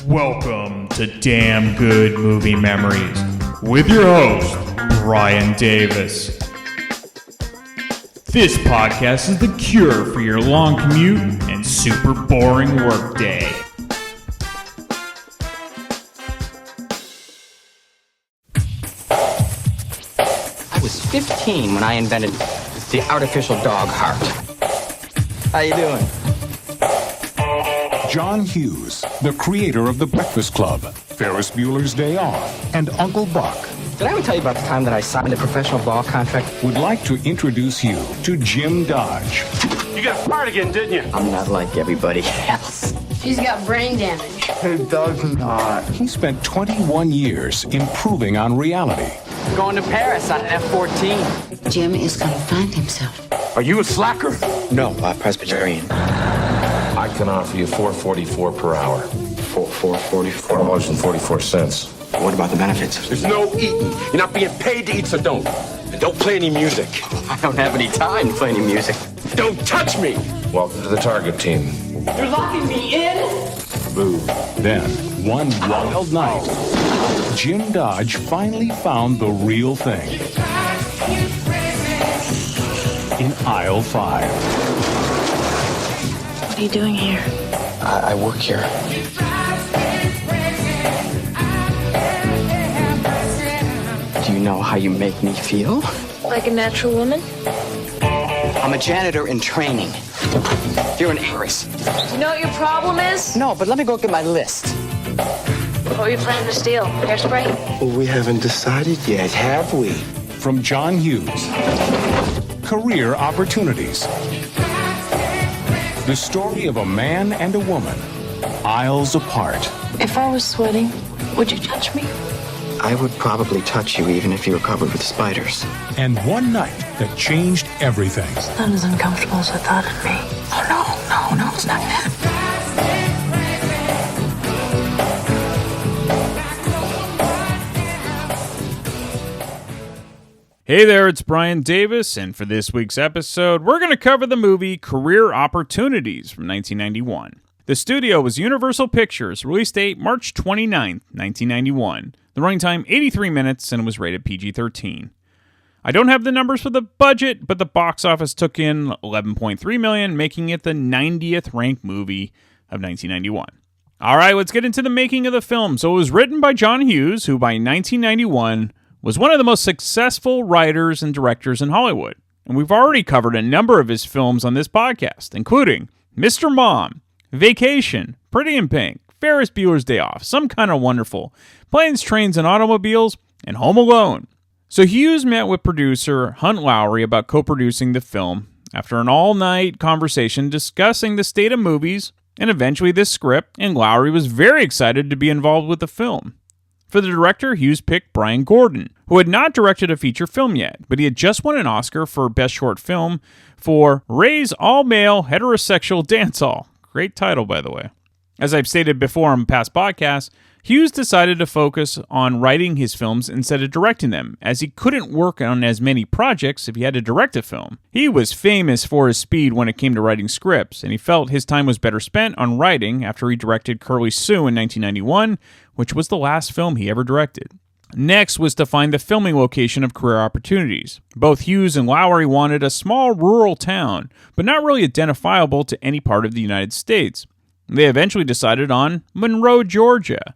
Welcome to Damn Good Movie Memories with your host, Brian Davis. This podcast is the cure for your long commute and super boring workday. I was 15 when I invented the artificial dog heart. How you doing? John Hughes, the creator of The Breakfast Club, Ferris Bueller's Day Off, and Uncle Buck, Did I ever tell you about the time that I signed a professional ball contract? would like to introduce you to Jim Dodge. You got fired again, didn't you? I'm not like everybody else. She's got brain damage. Who does not? He spent 21 years improving on reality. Going to Paris on an F-14. Jim is gonna find himself. Are you a slacker? No, Presbyterian. I can offer you $4.44 per hour. $4.44. What about the benefits? There's no eating. You're not being paid to eat, so don't. And don't play any music. I don't have any time to play any music. Don't touch me! Welcome to the target team. You're locking me in? Boo. Then, one wild night, Jim Dodge finally found the real thing. In aisle 5. What are you doing here? I work here. Do you know how you make me feel? Like a natural woman? I'm a janitor in training. You're an heiress. You know what your problem is? No, but let me go get my list. What are you planning to steal? Hairspray? Well, we haven't decided yet, have we? From John Hughes, Career Opportunities. The story of a man and a woman, aisles apart. If I was sweating, would you touch me? I would probably touch you even if you were covered with spiders. And one night that changed everything. Not as uncomfortable as I thought it'd be. Oh, no, it's not that. Hey there, it's Brian Davis, and for this week's episode, we're going to cover the movie Career Opportunities from 1991. The studio was Universal Pictures, release date March 29th, 1991. The running time 83 minutes and was rated PG-13. I don't have the numbers for the budget, but the box office took in $11.3 million, making it the 90th ranked movie of 1991. All right, let's get into the making of the film. So it was written by John Hughes, who by 1991 was one of the most successful writers and directors in Hollywood. And we've already covered a number of his films on this podcast, including Mr. Mom, Vacation, Pretty in Pink, Ferris Bueller's Day Off, Some Kind of Wonderful, Planes, Trains, and Automobiles, and Home Alone. So Hughes met with producer Hunt Lowry about co-producing the film after an all-night conversation discussing the state of movies and eventually this script, and Lowry was very excited to be involved with the film. For the director, Hughes picked Brian Gordon, who had not directed a feature film yet, but he had just won an Oscar for Best Short Film for Ray's All-Male Heterosexual Dance Hall. Great title, by the way. As I've stated before on past podcasts, Hughes decided to focus on writing his films instead of directing them, as he couldn't work on as many projects if he had to direct a film. He was famous for his speed when it came to writing scripts, and he felt his time was better spent on writing after he directed Curly Sue in 1991, which was the last film he ever directed. Next was to find the filming location of Career Opportunities. Both Hughes and Lowry wanted a small rural town, but not really identifiable to any part of the United States. They eventually decided on Monroe, Georgia,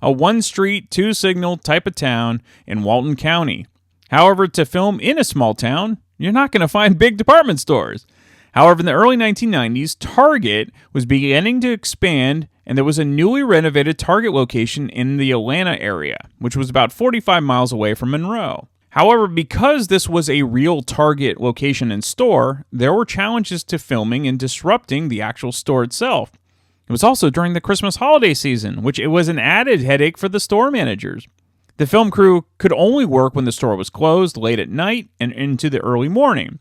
a one-street, two-signal type of town in Walton County. However, to film in a small town, you're not going to find big department stores. However, in the early 1990s, Target was beginning to expand, and there was a newly renovated Target location in the Atlanta area, which was about 45 miles away from Monroe. However, because this was a real Target location and store, there were challenges to filming and disrupting the actual store itself. It was also during the Christmas holiday season, which it was an added headache for the store managers. The film crew could only work when the store was closed late at night and into the early morning.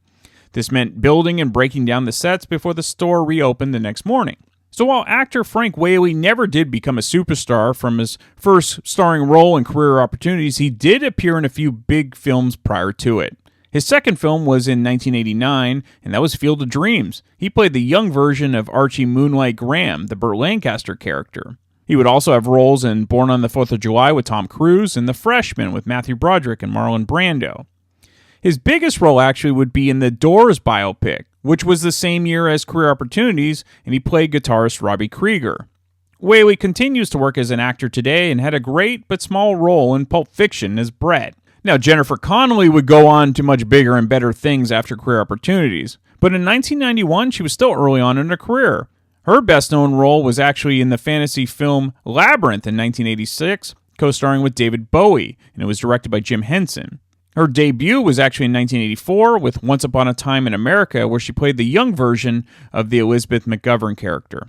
This meant building and breaking down the sets before the store reopened the next morning. So while actor Frank Whaley never did become a superstar from his first starring role in Career Opportunities, he did appear in a few big films prior to it. His second film was in 1989, and that was Field of Dreams. He played the young version of Archie Moonlight Graham, the Burt Lancaster character. He He would also have roles in Born on the 4th of July with Tom Cruise and The Freshman with Matthew Broderick and Marlon Brando. His biggest role actually would be in the Doors biopic, which was the same year as Career Opportunities, and he played guitarist Robbie Krieger. Whaley continues to work as an actor today and had a great but small role in Pulp Fiction as Brett. Now, Jennifer Connelly would go on to much bigger and better things after Career Opportunities, but in 1991 she was still early on in her career. Her best-known role was actually in the fantasy film Labyrinth in 1986, co-starring with David Bowie, and it was directed by Jim Henson. Her debut was actually in 1984 with Once Upon a Time in America, where she played the young version of the Elizabeth McGovern character.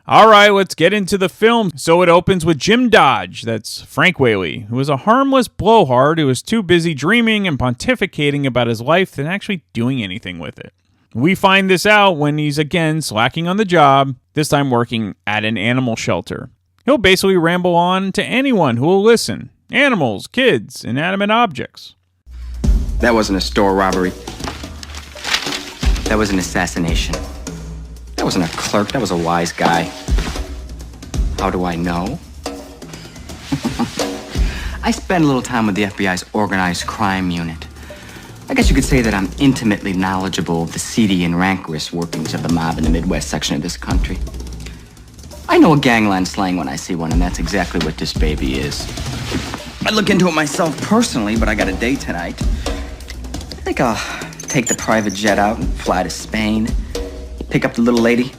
All right, let's get into the film. So it opens with Jim Dodge, that's Frank Whaley, who is a harmless blowhard who was too busy dreaming and pontificating about his life than actually doing anything with it. We find this out when he's again slacking on the job, this time working at an animal shelter. He'll basically ramble on to anyone who will listen. Animals, kids, inanimate objects. That wasn't a store robbery. That was an assassination. That wasn't a clerk, that was a wise guy. How do I know? I spent a little time with the FBI's organized crime unit. I guess you could say that I'm intimately knowledgeable of the seedy and rancorous workings of the mob in the Midwest section of this country. I know a gangland slang when I see one, and that's exactly what this baby is. I look into it myself personally, but I got a date tonight. I think I'll take the private jet out and fly to Spain, pick up the little lady,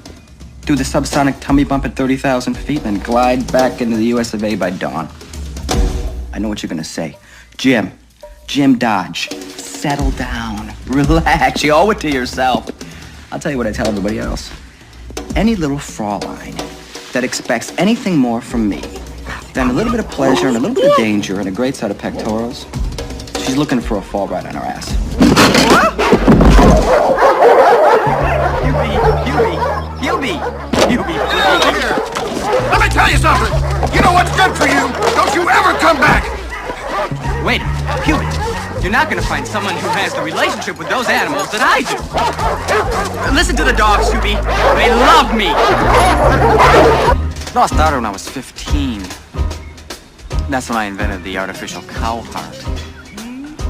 do the subsonic tummy bump at 30,000 feet, and then glide back into the US of A by dawn. I know what you're gonna say. Jim Dodge. Settle down. Relax. You owe it to yourself. I'll tell you what I tell everybody else. Any little Fraulein that expects anything more from me than a little bit of pleasure and a little bit of danger and a great set of pectorals, she's looking for a fall right on her ass. You be. Here. Let me tell you something. You know what's good for you. Don't you ever come back. Wait, Hubie. You're not gonna find someone who has the relationship with those animals that I do. Listen to the dogs, Hubie. They love me. Lost daughter when I was 15. That's when I invented the artificial cow heart.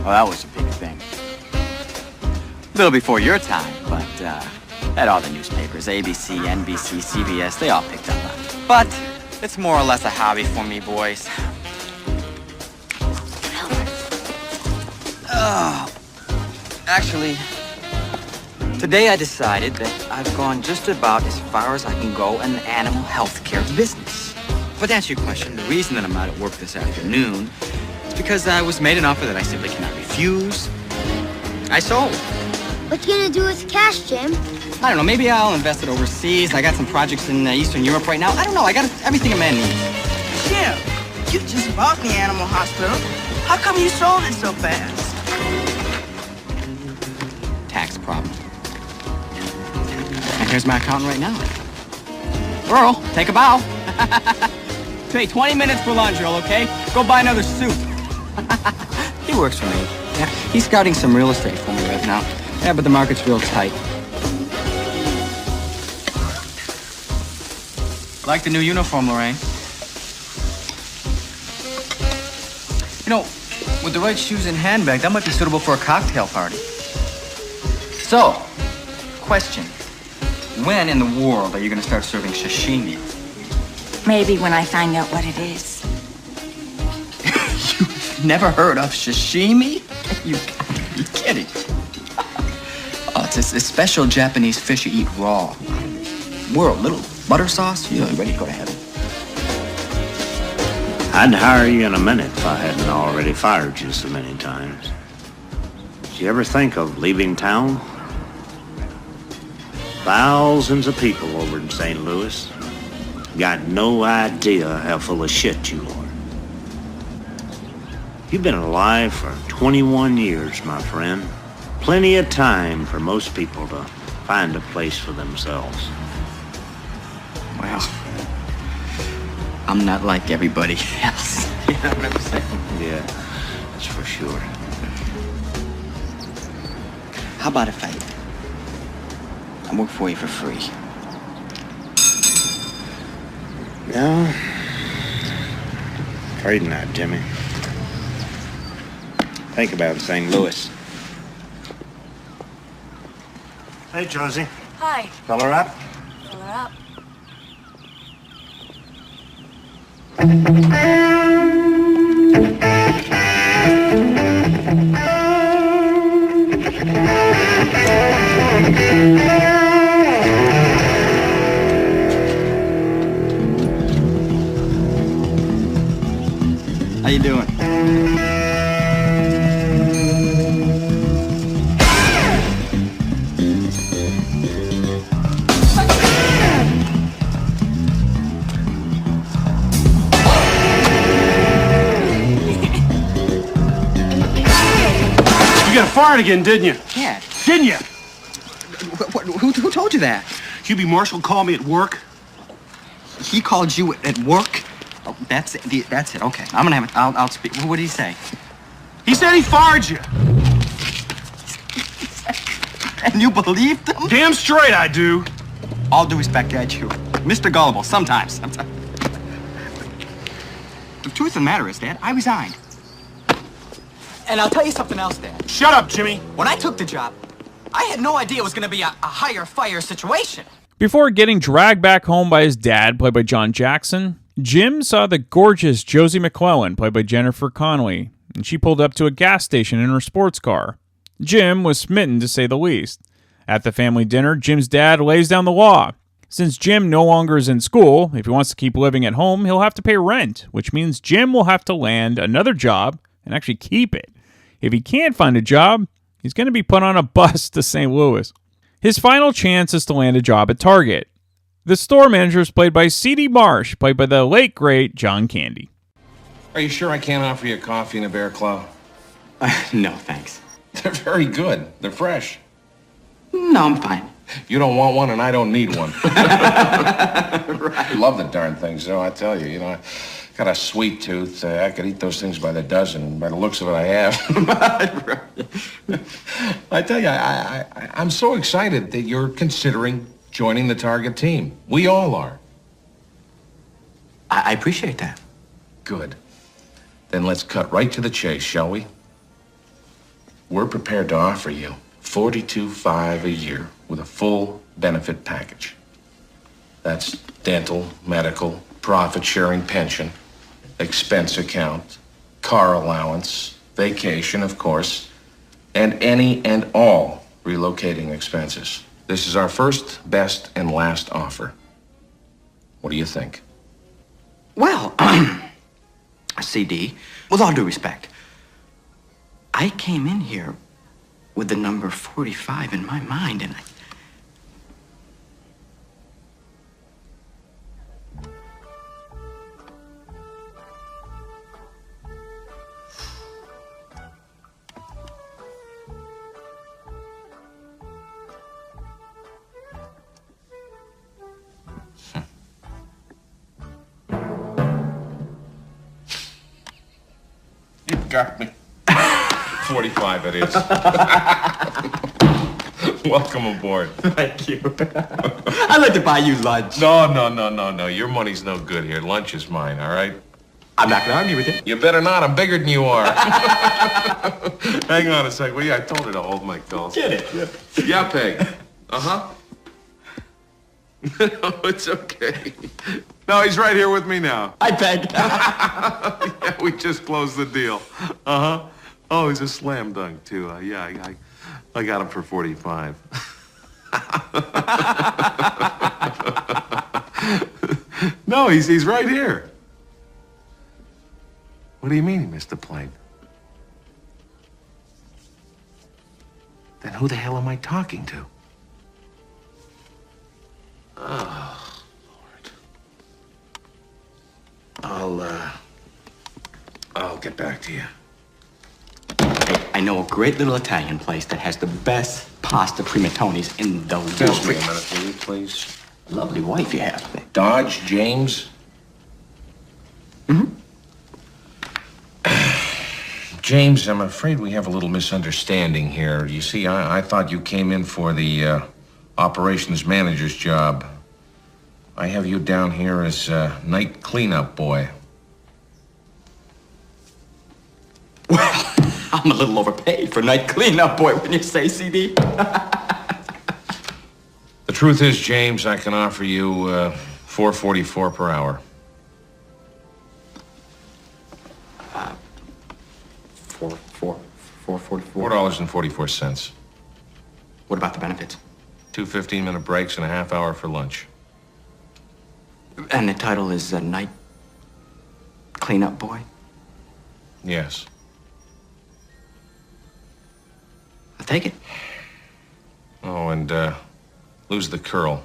Well, that was a big thing. A little before your time, but had all the newspapers, ABC, NBC, CBS, they all picked up on it. But it's more or less a hobby for me, boys. Actually, today I decided that I've gone just about as far as I can go in the animal healthcare business. But to answer your question, the reason that I'm out at work this afternoon is because I was made an offer that I simply cannot refuse. I sold. What you gonna do with cash, Jim? I don't know, maybe I'll invest it overseas. I got some projects in Eastern Europe right now. I don't know, I got everything a man needs. Jim, you just bought the animal hospital. How come you sold it so fast? Tax problem. And here's my accountant right now. Earl, take a bow. Hey, 20 minutes for lunch, Earl, okay? Go buy another suit. He works for me. Yeah, he's scouting some real estate for me right now. Yeah, but the market's real tight. Like the new uniform, Lorraine. You know, with the right shoes and handbag, that might be suitable for a cocktail party. So, question. When in the world are you going to start serving sashimi? Maybe when I find out what it is. You've never heard of sashimi? You gotta be kidding. Oh, it's a special Japanese fish you eat raw. We're a little butter sauce. You're ready to go to heaven. I'd hire you in a minute if I hadn't already fired you so many times. Did you ever think of leaving town? Thousands of people over in St. Louis got no idea how full of shit you are. You've been alive for 21 years, my friend. Plenty of time for most people to find a place for themselves. Well, I'm not like everybody else. You know what I'm saying? Yeah, that's for sure. How about if I work for you for free? No, Afraid not, Jimmy. Think about St. Louis. Hey, Josie. Hi. Fill her up? Fill her up. How you doing? You got fired again, didn't you? Yeah. Didn't you? Who told you that? Hubie Marshall called me at work. He called you at work? Oh, that's it. That's it. Okay. I'm gonna have it. I'll speak. What did he say? He said he fired you. And you believed him? Damn straight I do. All due respect, Dad, you. Mr. Gullible, sometimes. The truth of the matter is, Dad, I resigned. And I'll tell you something else, Dad. Shut up, Jimmy. When I took the job, I had no idea it was gonna be a hire-fire situation. Before getting dragged back home by his dad, played by John Jackson, Jim saw the gorgeous Josie McClellan, played by Jennifer Connelly, and she pulled up to a gas station in her sports car. Jim was smitten, to say the least. At the family dinner, Jim's dad lays down the law. Since Jim no longer is in school, if he wants to keep living at home, he'll have to pay rent, which means Jim will have to land another job and actually keep it. If he can't find a job, he's going to be put on a bus to St. Louis. His final chance is to land a job at Target. The store manager is played by C.D. Marsh, played by the late, great John Candy. Are you sure I can't offer you a coffee and a bear claw? No, thanks. They're very good. They're fresh. No, I'm fine. You don't want one, and I don't need one. Right. I love the darn things, though, I tell you. I got a sweet tooth. I could eat those things by the dozen. By the looks of it, I have. I tell you, I'm so excited that you're considering joining the Target team. We all are. I appreciate that. Good. Then let's cut right to the chase, shall we? We're prepared to offer you $42,500 a year with a full benefit package. That's dental, medical, profit-sharing pension, expense account, car allowance, vacation, of course, and any and all relocating expenses. This is our first, best, and last offer. What do you think? Well, CD, with all due respect, I came in here with the number 45 in my mind, and You got me. 45 it is. Welcome aboard. Thank you. I'd like to buy you lunch. No. Your money's no good here. Lunch is mine, all right? I'm not gonna argue with you. You better not. I'm bigger than you are. Hang on a sec. Well, yeah, I told her to hold my calls. Get it. Yeah, Peg. Uh-huh. No, it's okay. No, he's right here with me now. I beg. Yeah, we just closed the deal. Uh-huh. Oh, he's a slam dunk, too. Yeah, I got him for 45. No, he's right here. What do you mean he missed the plane? Then who the hell am I talking to? Oh, Lord. I'll get back to you. Hey, I know a great little Italian place that has the best pasta primatonis in the world. Just wait a minute, will you, please? A lovely wife you have. Dodge James? Mm-hmm. James, I'm afraid we have a little misunderstanding here. You see, I thought you came in for the operations manager's job. I have you down here as night cleanup boy. I'm a little overpaid for night cleanup boy when you say CD. The truth is, James, I can offer you $4.44 per hour. $4.44. What about the benefits? 2 15-minute breaks and a half hour for lunch. And the title is Night Cleanup Boy? Yes. I'll take it. Oh, and lose the curl.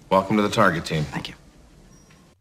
Welcome to the target team. Thank you.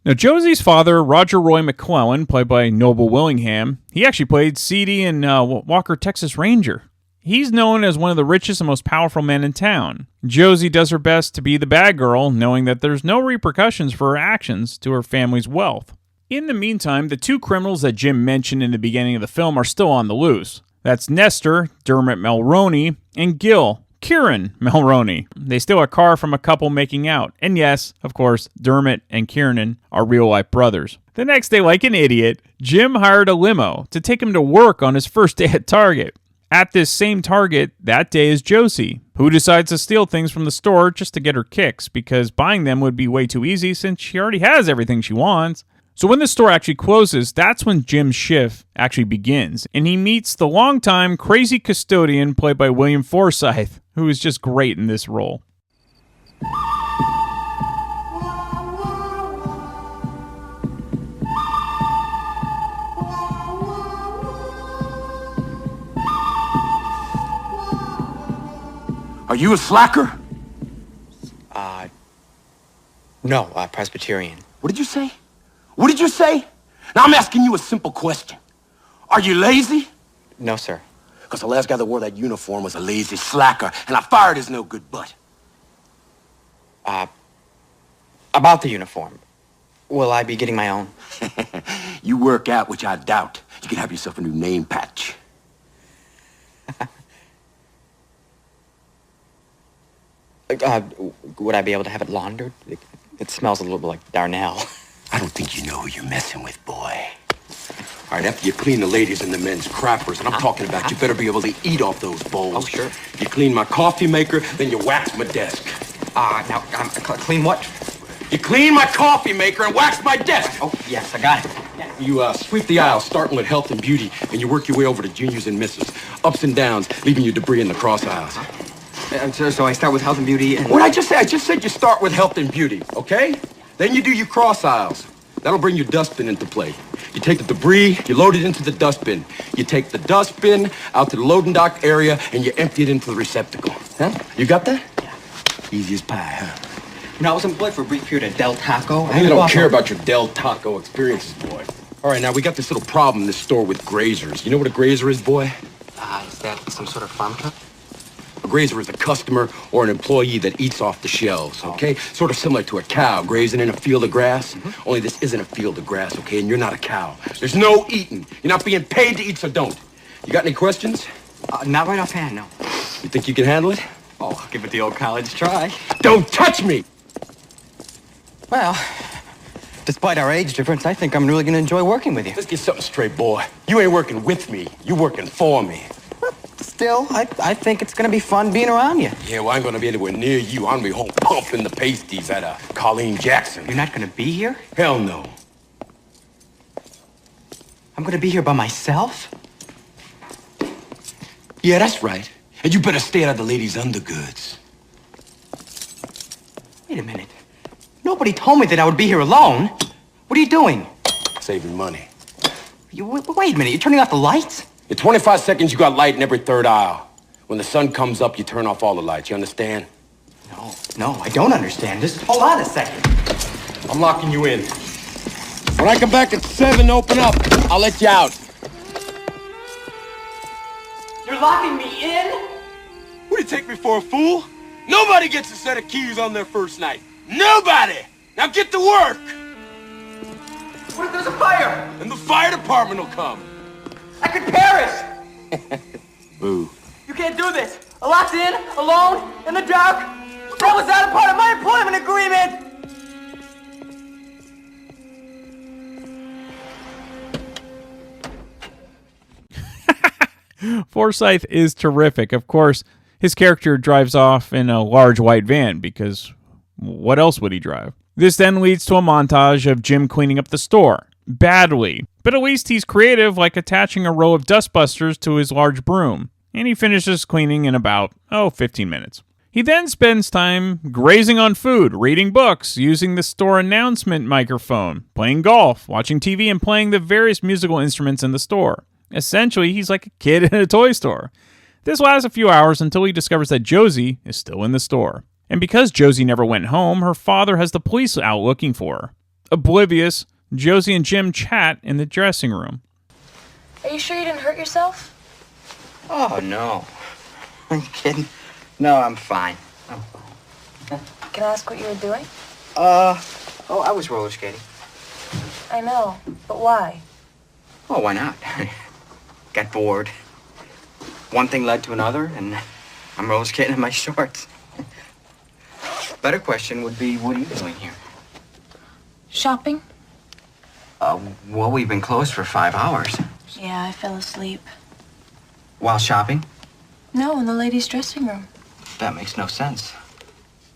Now, Josie's father, Roger Roy McClellan, played by Noble Willingham, he actually played Seedy in Walker, Texas Ranger. He's known as one of the richest and most powerful men in town. Josie does her best to be the bad girl, knowing that there's no repercussions for her actions to her family's wealth. In the meantime, the two criminals that Jim mentioned in the beginning of the film are still on the loose. That's Nestor, Dermot Mulroney, and Gil, Kieran Mulroney. They steal a car from a couple making out. And yes, of course, Dermot and Kieran are real-life brothers. The next day, like an idiot, Jim hired a limo to take him to work on his first day at Target. At this same Target, that day is Josie, who decides to steal things from the store just to get her kicks, because buying them would be way too easy since she already has everything she wants. So when the store actually closes, that's when Jim's shift actually begins, and he meets the longtime crazy custodian played by William Forsythe, who is just great in this role. Are you a slacker? No, Presbyterian. What did you say? What did you say? Now I'm asking you a simple question. Are you lazy? No, sir. Because the last guy that wore that uniform was a lazy slacker, and I fired his no good butt. About the uniform. Will I be getting my own? You work out, which I doubt. You can have yourself a new name patch. Would I be able to have it laundered? It smells a little bit like Darnell. I don't think you know who you're messing with, boy. All right, after you clean the ladies and the men's crappers, and I'm talking about you better be able to eat off those bowls. Oh, sure. You clean my coffee maker, then you wax my desk. Now, clean what? You clean my coffee maker and wax my desk. Oh, yes, I got it. You sweep the aisle, starting with health and beauty, and you work your way over to juniors and misses. Ups and downs, leaving your debris in the cross aisles. So I start with health and beauty and... What did I just say? I just said you start with health and beauty, okay? Then you do your cross aisles. That'll bring your dustbin into play. You take the debris, you load it into the dustbin. You take the dustbin out to the loading dock area, and you empty it into the receptacle. Huh? You got that? Yeah. Easy as pie, huh? You know, I was employed for a brief period at Del Taco. I don't care about your Del Taco experiences, boy. All right, now we got this little problem in this store with grazers. You know what a grazer is, boy? Is that some sort of farm truck? A grazer is a customer or an employee that eats off the shelves, okay? Sort of similar to a cow grazing in a field of grass. Only this isn't a field of grass, okay? And you're not a cow. There's no eating. You're not being paid to eat, so don't. You got any questions? Not right offhand, no. You think you can handle it? Oh, I'll give it the old college try. Don't touch me! Well, despite our age difference, I think I'm really going to enjoy working with you. Let's get something straight, boy. You ain't working with me. You're working for me. Still, I think it's going to be fun being around you. Yeah, well, I ain't going to be anywhere near you. I'm going to be home pumping the pasties at Colleen Jackson. You're not going to be here? Hell no. I'm going to be here by myself? Yeah, that's right. And you better stay out of the ladies' undergoods. Wait a minute. Nobody told me that I would be here alone. What are you doing? Saving money. Wait a minute. You're turning off the lights? In 25 seconds, you got light in every third aisle. When the sun comes up, you turn off all the lights. You understand? No, I don't understand. Just hold on a second. I'm locking you in. When I come back at 7, open up. I'll let you out. You're locking me in? What, do you take me for a fool? Nobody gets a set of keys on their first night. Nobody! Now get to work! What if there's a fire? And the fire department will come. I could perish! Boo. You can't do this. Locked in, alone, in the dark. That was not a part of my employment agreement! Forsythe is terrific. Of course, his character drives off in a large white van because what else would he drive? This then leads to a montage of Jim cleaning up the store. Badly. But at least he's creative, like attaching a row of dustbusters to his large broom. And he finishes cleaning in about, 15 minutes. He then spends time grazing on food, reading books, using the store announcement microphone, playing golf, watching TV, and playing the various musical instruments in the store. Essentially, he's like a kid in a toy store. This lasts a few hours until he discovers that Josie is still in the store. And because Josie never went home, her father has the police out looking for her. Oblivious, Josie and Jim chat in the dressing room. Are you sure you didn't hurt yourself? Oh, no. Are you kidding? No, I'm fine. Can I ask what you were doing? I was roller skating. I know, but why? Oh, why not? Got bored. One thing led to another, and I'm roller skating in my shorts. Better question would be, what are you doing here? Shopping? Well, we've been closed for 5 hours. Yeah, I fell asleep. While shopping? No, in the ladies' dressing room. That makes no sense.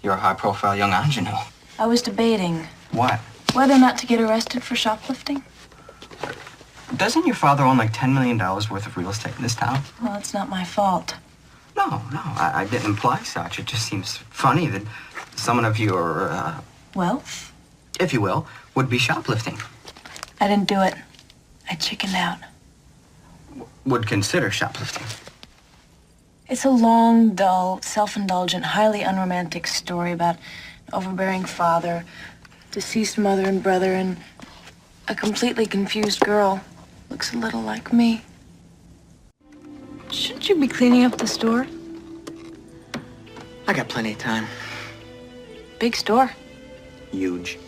You're a high-profile young ingenue. I was debating What? whether or not to get arrested for shoplifting. Doesn't your father own like $10 million worth of real estate in this town? Well, it's not my fault. No, I didn't imply such. It just seems funny that someone of your, Wealth? if you will, would be shoplifting. I didn't do it. I chickened out. Would consider shoplifting. It's a long, dull, self-indulgent, highly unromantic story about an overbearing father, deceased mother and brother, and a completely confused girl. Looks a little like me. Shouldn't you be cleaning up the store? I got plenty of time. Big store. Huge.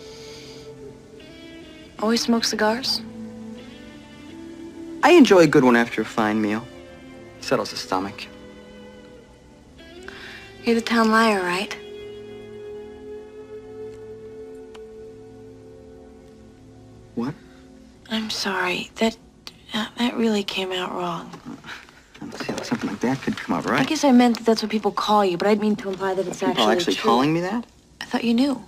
Always smoke cigars? I enjoy a good one after a fine meal. Settles the stomach. You're the town liar, right? What? I'm sorry. That really came out wrong. Let's see how something like that could come out right. I guess I meant that that's what people call you, but I didn't mean to imply that it's People actually true. calling me that? I thought you knew.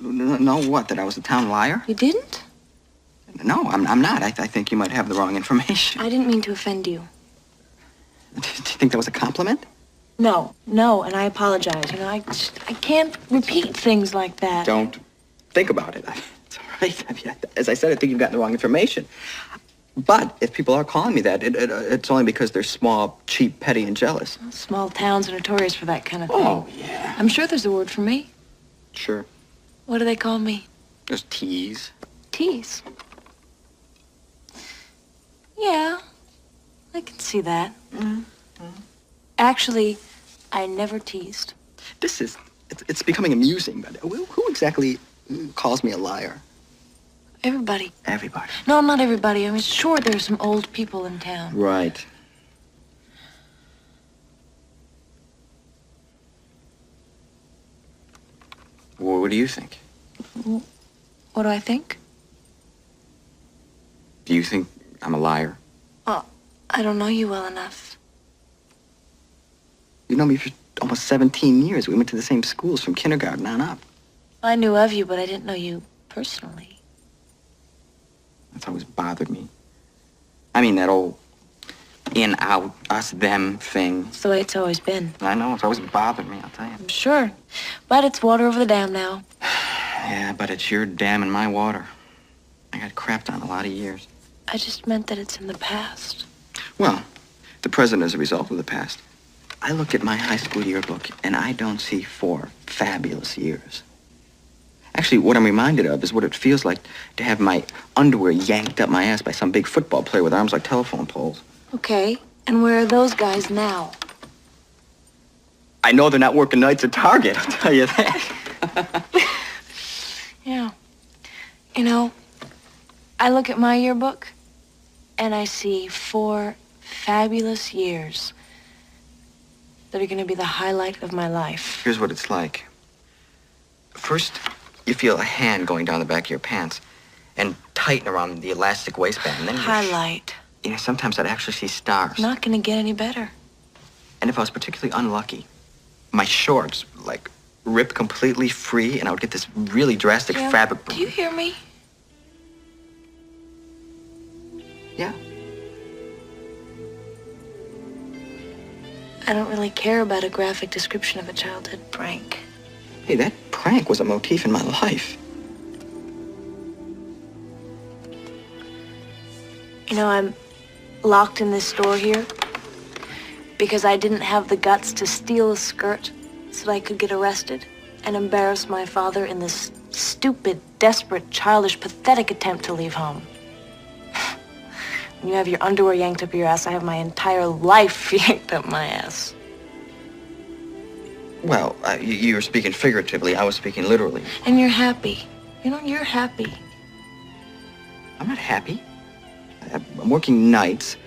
No, what? That I was a town liar? You didn't? No, I'm not. I think you might have the wrong information. I didn't mean to offend you. Do you think that was a compliment? No, and I apologize. You know, I can't repeat things like that. Don't think about it. It's all right. I mean, as I said, I think you've gotten the wrong information. But if people are calling me that, it's only because they're small, cheap, petty, and jealous. Well, small towns are notorious for that kind of thing. Oh, yeah. I'm sure there's a word for me. Sure. What do they call me? There's tease. Tease. Yeah, I can see that. Mm-hmm. Actually, I never teased. It's becoming amusing, but who exactly calls me a liar? Everybody. Everybody. No, not everybody. I mean, sure, there's some old people in town. Right. Well, what do you think? What do I think? Do you think I'm a liar? Well, I don't know you well enough. You know me for almost 17 years. We went to the same schools from kindergarten on up. I knew of you, but I didn't know you personally. That's always bothered me. I mean, that old in, out, us, them thing. It's the way it's always been. I know, it's always bothered me, I'll tell you. I'm sure. But it's water over the dam now. Yeah, but it's your dam and my water. I got crapped on a lot of years. I just meant that it's in the past. Well, the present is a result of the past. I look at my high school yearbook, and I don't see 4 fabulous years. Actually, what I'm reminded of is what it feels like to have my underwear yanked up my ass by some big football player with arms like telephone poles. Okay, and where are those guys now? I know they're not working nights at Target, I'll tell you that. Yeah. You know, I look at my yearbook, and I see 4 fabulous years that are going to be the highlight of my life. Here's what it's like. First, you feel a hand going down the back of your pants and tighten around the elastic waistband. And then Highlight. You know, sometimes I'd actually see stars. Not gonna get any better. And if I was particularly unlucky, my shorts, like, rip completely free, and I would get this really drastic Jim, fabric. do you hear me? Yeah. I don't really care about a graphic description of a childhood prank. Hey, that prank was a motif in my life. You know, I'm locked in this store here because I didn't have the guts to steal a skirt so that I could get arrested and embarrass my father in this stupid, desperate, childish, pathetic attempt to leave home. When you have your underwear yanked up your ass, I have my entire life yanked up my ass. Well, you were speaking figuratively. I was speaking literally. And you're happy. You know, you're happy. I'm not happy. I'm working nights.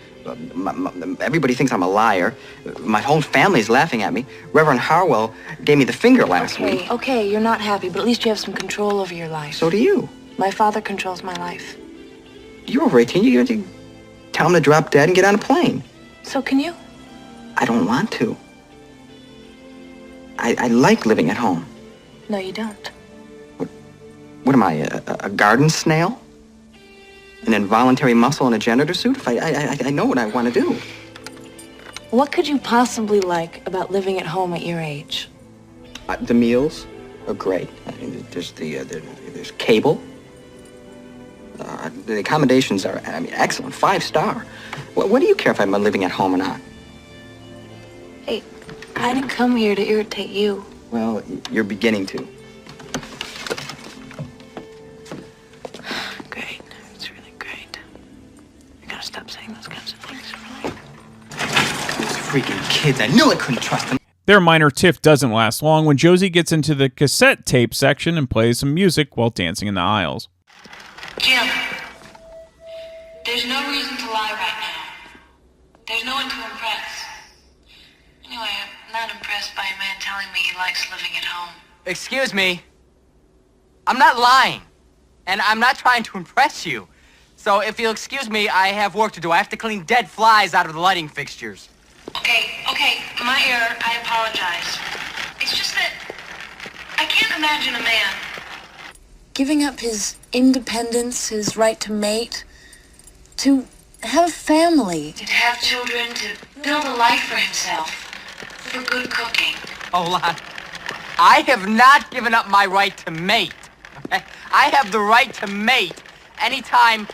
Everybody thinks I'm a liar. My whole family's laughing at me. Reverend Harwell gave me the finger last week. Okay, you're not happy, but at least you have some control over your life. So do you. My father controls my life. You're over 18. You tell him to drop dead and get on a plane. So can you? I don't want to. I like living at home. No, you don't. What am I, a garden snail? An involuntary muscle in a janitor suit? If I know what I want to do. What could you possibly like about living at home at your age? The meals are great. I mean, there's cable. The accommodations are, excellent. 5-star. What do you care if I'm living at home or not? Hey, I didn't come here to irritate you. Well, you're beginning to. Great. It's really great. You gotta stop saying those kinds of things, really. Those freaking kids. I knew I couldn't trust them. Their minor tiff doesn't last long when Josie gets into the cassette tape section and plays some music while dancing in the aisles. Jim, there's no reason to lie right now. There's no one to impress. Anyway, I'm not impressed by a man telling me he likes living at home. Excuse me. I'm not lying. And I'm not trying to impress you. So if you'll excuse me, I have work to do. I have to clean dead flies out of the lighting fixtures. Okay, my error. I apologize. It's just that I can't imagine a man giving up his independence, his right to mate, to have a family. To have children, to build a life for himself, for good cooking. Hold on. I have not given up my right to mate. Okay? I have the right to mate anytime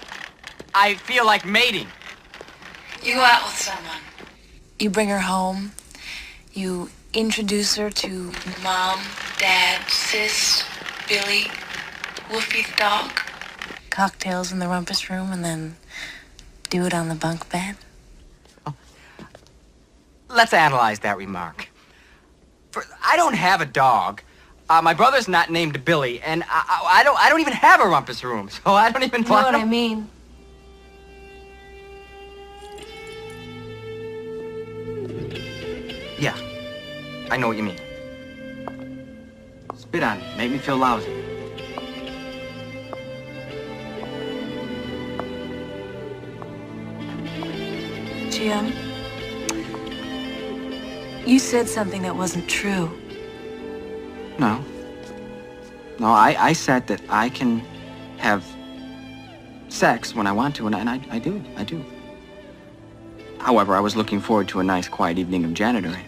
I feel like mating. You go out with someone. You bring her home. You introduce her to Mom, Dad, Sis, Billy, Wolfie the dog. Cocktails in the rumpus room and then do it on the bunk bed. Oh. Let's analyze that remark. I don't have a dog. My brother's not named Billy, and I don't even have a rumpus room, so I don't even know what I mean. Yeah, I know what you mean. Spit on me, make me feel lousy. Jim, you said something that wasn't true. No. No, I said that I can have sex when I want to, and I do. However, I was looking forward to a nice, quiet evening of janitoring.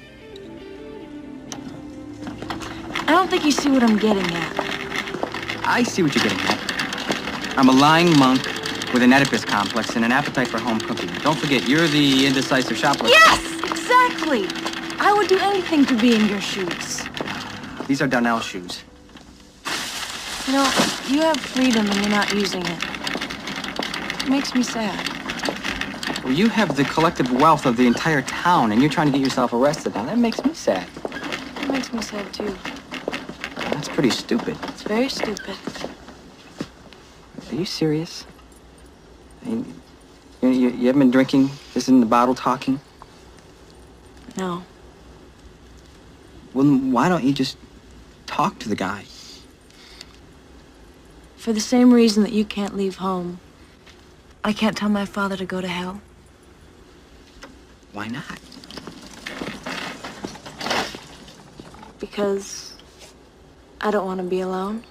I don't think you see what I'm getting at. I see what you're getting at. I'm a lying monk with an Oedipus complex and an appetite for home cooking. Don't forget, you're the indecisive shoplifter. Yes, exactly. I would do anything to be in your shoes. These are Donnell shoes. You know, you have freedom and you're not using it. It makes me sad. Well, you have the collective wealth of the entire town, and you're trying to get yourself arrested now. That makes me sad. It makes me sad, too. Well, that's pretty stupid. It's very stupid. Are you serious? I mean, you haven't been drinking? This isn't the bottle talking? No. Well, then why don't you just talk to the guy? For the same reason that you can't leave home, I can't tell my father to go to hell. Why not? Because I don't want to be alone.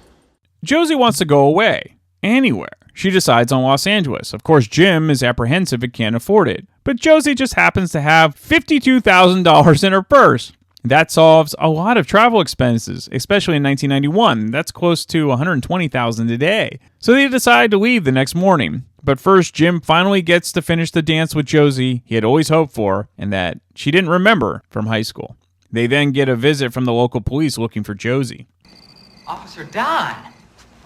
Josie wants to go away. Anywhere. She decides on Los Angeles. Of course, Jim is apprehensive and can't afford it. But Josie just happens to have $52,000 in her purse. That solves a lot of travel expenses, especially in 1991. That's close to $120,000 a day. So they decide to leave the next morning. But first, Jim finally gets to finish the dance with Josie he had always hoped for, and that she didn't remember from high school. They then get a visit from the local police looking for Josie. Officer Don.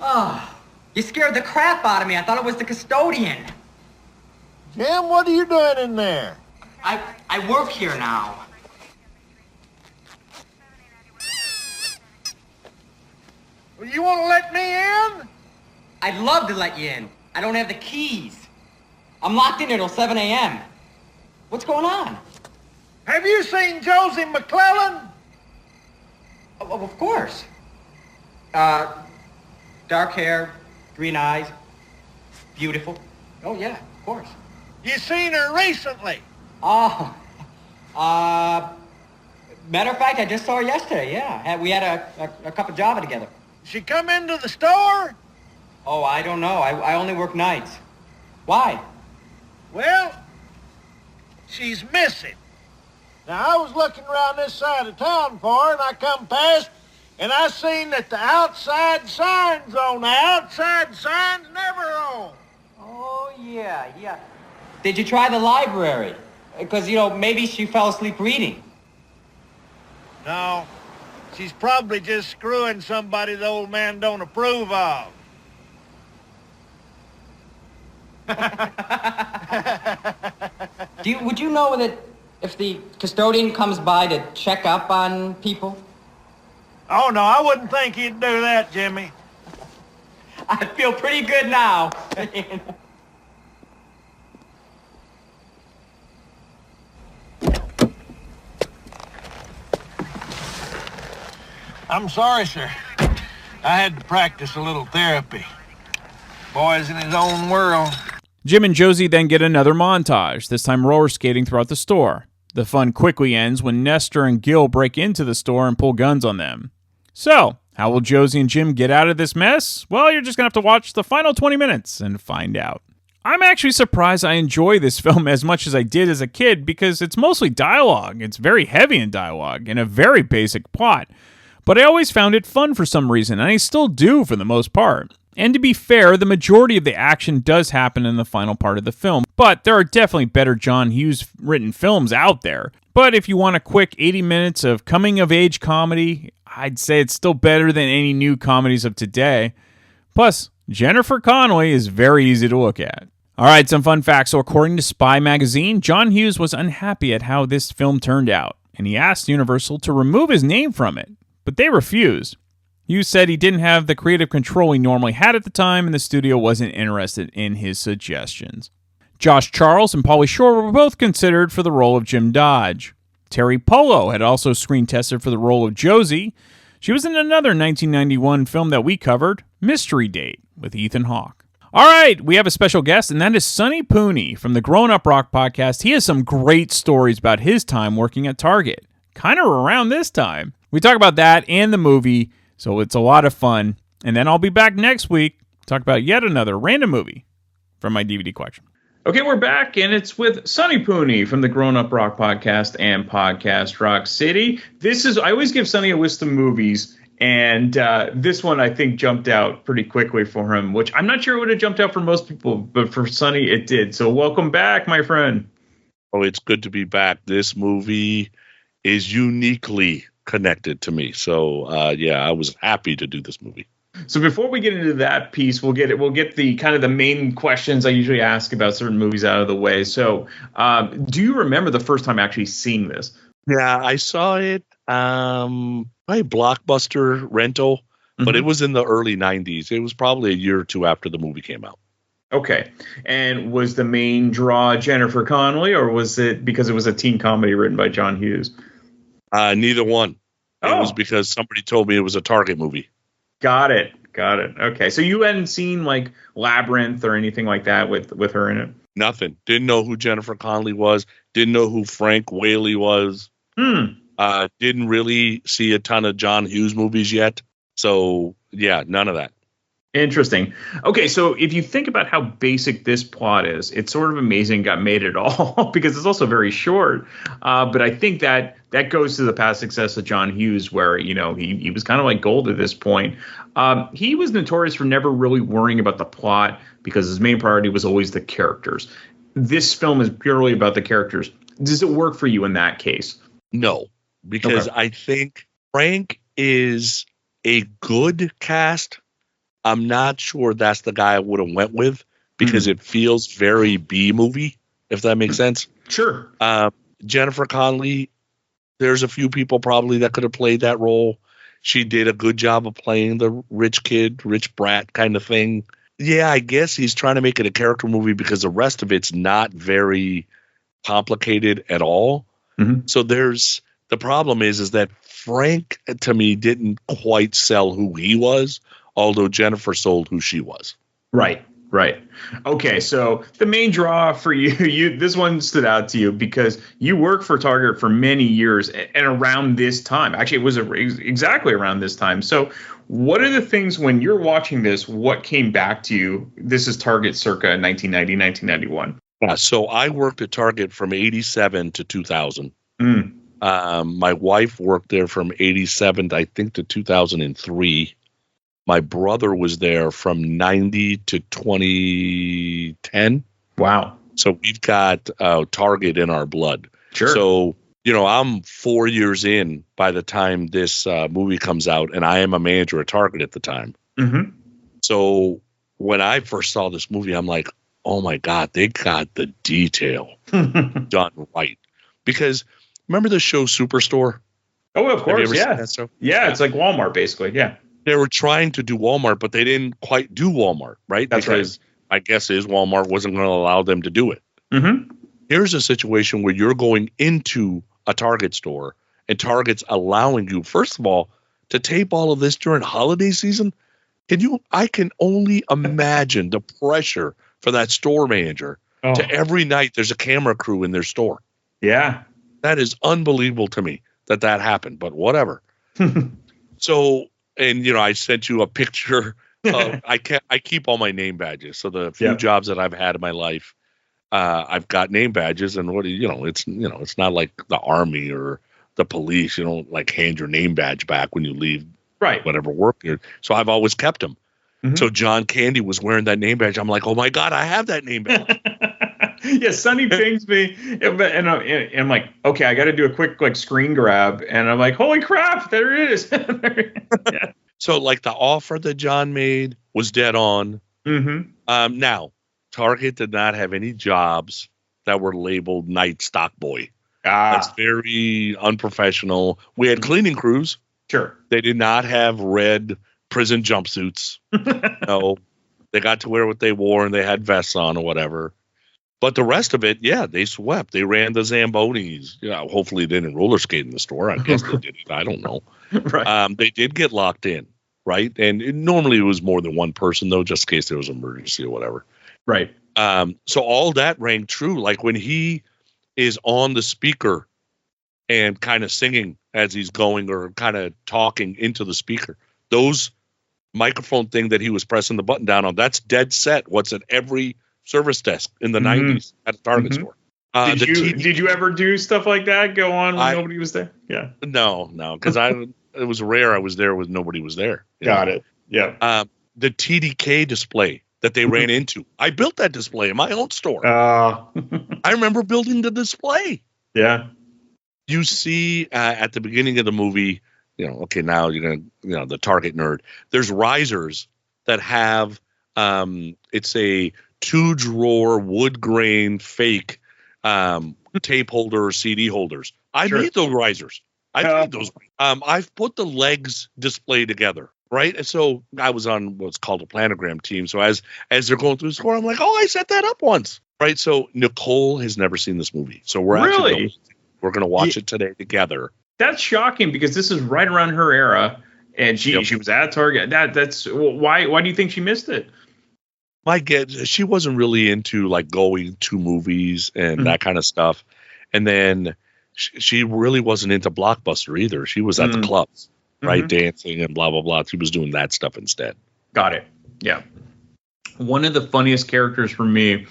Oh, you scared the crap out of me. I thought it was the custodian. Jim, what are you doing in there? I work here now. Well, you want to let me in? I'd love to let you in. I don't have the keys. I'm locked in here till 7 a.m. What's going on? Have you seen Josie McClellan? Oh, of course. Dark hair, green eyes, beautiful. Oh, yeah, of course. You seen her recently? Oh, matter of fact, I just saw her yesterday, yeah. We had a cup of java together. She come into the store? Oh, I don't know. I only work nights. Why? Well, she's missing. Now, I was looking around this side of town for her, and I come past, and I seen that the outside signs on. The outside signs never on. Oh, yeah. Did you try the library? Because, maybe she fell asleep reading. No, she's probably just screwing somebody the old man don't approve of. Would you know that if the custodian comes by to check up on people? Oh, no, I wouldn't think he'd do that, Jimmy. I feel pretty good now. I'm sorry, sir. I had to practice a little therapy. Boy's in his own world. Jim and Josie then get another montage, this time roller skating throughout the store. The fun quickly ends when Nestor and Gil break into the store and pull guns on them. So, how will Josie and Jim get out of this mess? Well, you're just going to have to watch the final 20 minutes and find out. I'm actually surprised I enjoy this film as much as I did as a kid because it's mostly dialogue. It's very heavy in dialogue and a very basic plot. But I always found it fun for some reason, and I still do for the most part. And to be fair, the majority of the action does happen in the final part of the film, but there are definitely better John Hughes written films out there. But if you want a quick 80 minutes of coming-of-age comedy, I'd say it's still better than any new comedies of today. Plus, Jennifer Connelly is very easy to look at. Alright, some fun facts. So according to Spy magazine, John Hughes was unhappy at how this film turned out, and he asked Universal to remove his name from it, but they refused. Hughes said he didn't have the creative control he normally had at the time, and the studio wasn't interested in his suggestions. Josh Charles and Pauly Shore were both considered for the role of Jim Dodge. Terry Polo had also screen tested for the role of Josie. She was in another 1991 film that we covered, Mystery Date, with Ethan Hawke. All right, we have a special guest, and that is Sonny Pooney from the Grown Up Rock podcast. He has some great stories about his time working at Target, kind of around this time. We talk about that and the movie, so it's a lot of fun. And then I'll be back next week to talk about yet another random movie from my DVD collection. Okay, we're back, and it's with Sonny Pooney from the Grown Up Rock podcast and Podcast Rock City. I always give Sonny a list of movies, and this one I think jumped out pretty quickly for him, which I'm not sure it would have jumped out for most people, but for Sonny it did. So welcome back, my friend. Oh, it's good to be back. This movie is uniquely connected to me. So, I was happy to do this movie. So before we get into that piece, we'll get the kind of the main questions I usually ask about certain movies out of the way. So, do you remember the first time actually seeing this? Yeah, I saw it by Blockbuster rental, but it was in the early 90s. It was probably a year or two after the movie came out. Okay. And was the main draw Jennifer Connelly, or was it because it was a teen comedy written by John Hughes? Neither one. It was because somebody told me it was a Target movie. Got it. Okay. So you hadn't seen like Labyrinth or anything like that with her in it? Nothing. Didn't know who Jennifer Connelly was. Didn't know who Frank Whaley was. Didn't really see a ton of John Hughes movies yet. So, yeah, none of that. Interesting. Okay, so if you think about how basic this plot is, it's sort of amazing it got made at all because it's also very short. But I think that goes to the past success of John Hughes, where he was kind of like gold at this point. He was notorious for never really worrying about the plot because his main priority was always the characters. This film is purely about the characters. Does it work for you in that case? No, because I think Frank is a good cast. I'm not sure that's the guy I would have went with because it feels very B movie, if that makes sense. Sure. Jennifer Connelly, there's a few people probably that could have played that role. She did a good job of playing the rich kid, rich brat kind of thing. Yeah, I guess he's trying to make it a character movie because the rest of it's not very complicated at all. So the problem is that Frank, to me, didn't quite sell who he was, although Jennifer sold who she was. Right. Okay, so the main draw for you, this one stood out to you because you worked for Target for many years and around this time. Actually, it was exactly around this time. So what are the things when you're watching this, what came back to you? This is Target circa 1990, 1991. Yeah, so I worked at Target from 87 to 2000. My wife worked there from 87, I think, to 2003. My brother was there from 90 to 2010. Wow. So we've got Target in our blood. Sure. So, I'm 4 years in by the time this movie comes out, and I am a manager at Target at the time. So when I first saw this movie, I'm like, oh, my God, they got the detail done right. Because remember the show Superstore? Oh, of course, yeah. That show? Yeah, it's like Walmart, basically, yeah. They were trying to do Walmart, but they didn't quite do Walmart, right? That's because my guess is Walmart wasn't going to allow them to do it. Here's a situation where you're going into a Target store and Target's allowing you, first of all, to tape all of this during holiday season. I can only imagine the pressure for that store manager to every night there's a camera crew in their store. Yeah. That is unbelievable to me that happened, but whatever. So, and I sent you a picture. I keep all my name badges. So the few jobs that I've had in my life, I've got name badges. And it's not like the army or the police. You don't like hand your name badge back when you leave, whatever work. So I've always kept them. So John Candy was wearing that name badge. I'm like, oh my God, I have that name badge. Yeah, Sonny pings me, and I'm like, okay, I got to do a quick screen grab, and I'm like, holy crap, there it is. Yeah. So like the offer that John made was dead on. Now, Target did not have any jobs that were labeled night stock boy. That's very unprofessional. We had cleaning crews. Sure. They did not have red prison jumpsuits. No, they got to wear what they wore, and they had vests on or whatever. But the rest of it, yeah, they swept. They ran the Zambonis. Hopefully they didn't roller skate in the store. I guess they did it. I don't know. Right. They did get locked in, right? And normally it was more than one person, though, just in case there was an emergency or whatever. Right. So all that rang true. Like when he is on the speaker and kind of singing as he's going or kind of talking into the speaker, those microphone thing that he was pressing the button down on, that's dead set. What's at every service desk in the 90s at a Target store. Did you ever do stuff like that? Go on when nobody was there? Yeah. No, because it was rare I was there when nobody was there. Got it. Yeah. The TDK display that they ran into, I built that display in my own store. I remember building the display. Yeah. You see at the beginning of the movie, okay, now you're gonna, the Target nerd. There's risers that have it's a 2-drawer wood grain fake tape holder or CD holders. I made those risers. I made those. I've put the legs display together, right? And so I was on what's called a planogram team. So as they're going through the score, I'm like, oh, I set that up once, right? So Nicole has never seen this movie, so we're we're going to watch it today together. That's shocking because this is right around her era, and she was at Target. That's why do you think she missed it? She wasn't really into like going to movies and that kind of stuff. And then she really wasn't into Blockbuster either. She was at the clubs, right? Dancing and blah, blah, blah. She was doing that stuff instead. Got it. Yeah. One of the funniest characters for me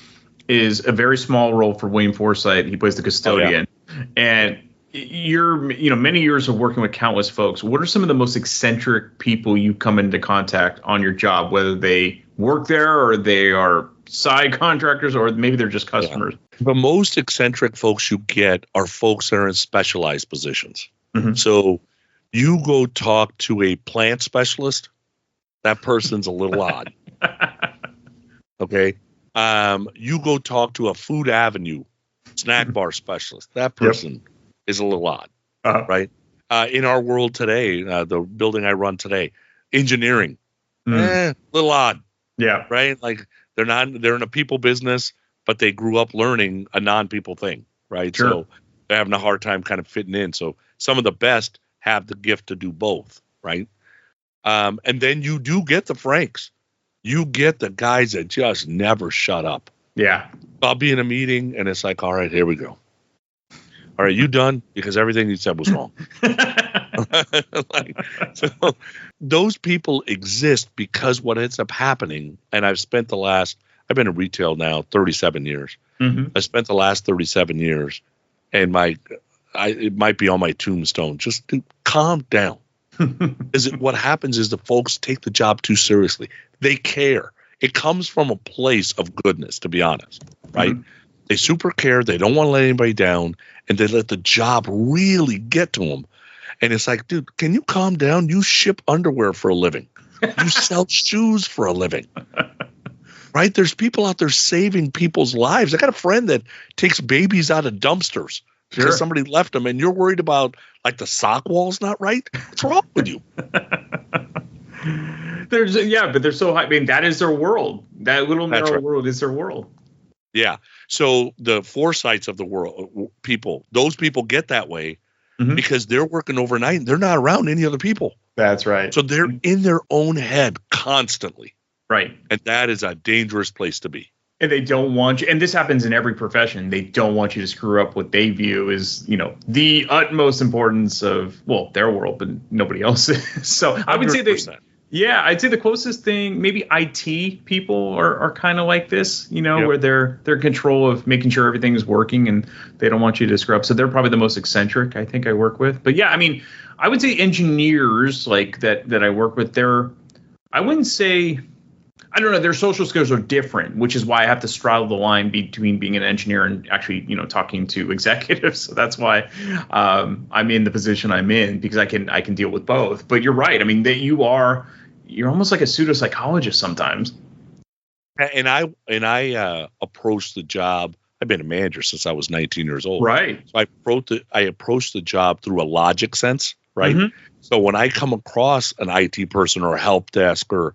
is a very small role for William Forsythe. He plays the custodian. And many years of working with countless folks. What are some of the most eccentric people you come into contact on your job, whether they work there or they are side contractors or maybe they're just customers? The most eccentric folks you get are folks that are in specialized positions. So you go talk to a plant specialist, that person's a little odd. Okay. You go talk to a Food Avenue snack bar specialist, that person is a little odd, right? In our world today, the building I run today, engineering, little odd. Yeah. Right. Like they're in a people business, but they grew up learning a non-people thing. Right. Sure. So they're having a hard time kind of fitting in. So some of the best have the gift to do both. Right. And then you do get the Franks. You get the guys that just never shut up. Yeah. I'll be in a meeting and it's like, all right, here we go. All right, you done? Because everything you said was wrong. So those people exist because what ends up happening, and I've been in retail now 37 years. I spent the last 37 years, and it might be on my tombstone. Just calm down. What happens is the folks take the job too seriously. They care. It comes from a place of goodness, to be honest, right? They super care. They don't want to let anybody down, and they let the job really get to them. And it's like, dude, can you calm down? You ship underwear for a living. You sell shoes for a living. Right? There's people out there saving people's lives. I got a friend that takes babies out of dumpsters because somebody left them, and you're worried about like the sock wall's not right. What's wrong with you? But they're so high. I mean, that is their world. That little narrow world is their world. Yeah. So the Forsythes of the world, those people get that way because they're working overnight and they're not around any other people. That's right. So they're in their own head constantly. Right. And that is a dangerous place to be. And they don't want you, and this happens in every profession, they don't want you to screw up what they view as, the utmost importance of, their world, but nobody else's. So 100%. I would say I'd say the closest thing, maybe IT people are kind of like this, where they're in control of making sure everything is working and they don't want you to screw up. So they're probably the most eccentric I think I work with. But I mean, I would say engineers like that I work with, I wouldn't say, I don't know, their social skills are different, which is why I have to straddle the line between being an engineer and actually, talking to executives. So that's why I'm in the position I'm in, because I can deal with both. But you're right. I mean, you're almost like a pseudo psychologist sometimes. And I approached the job. I've been a manager since I was 19 years old. Right. So I approached the job through a logic sense. Right. So when I come across an IT person or a help desk or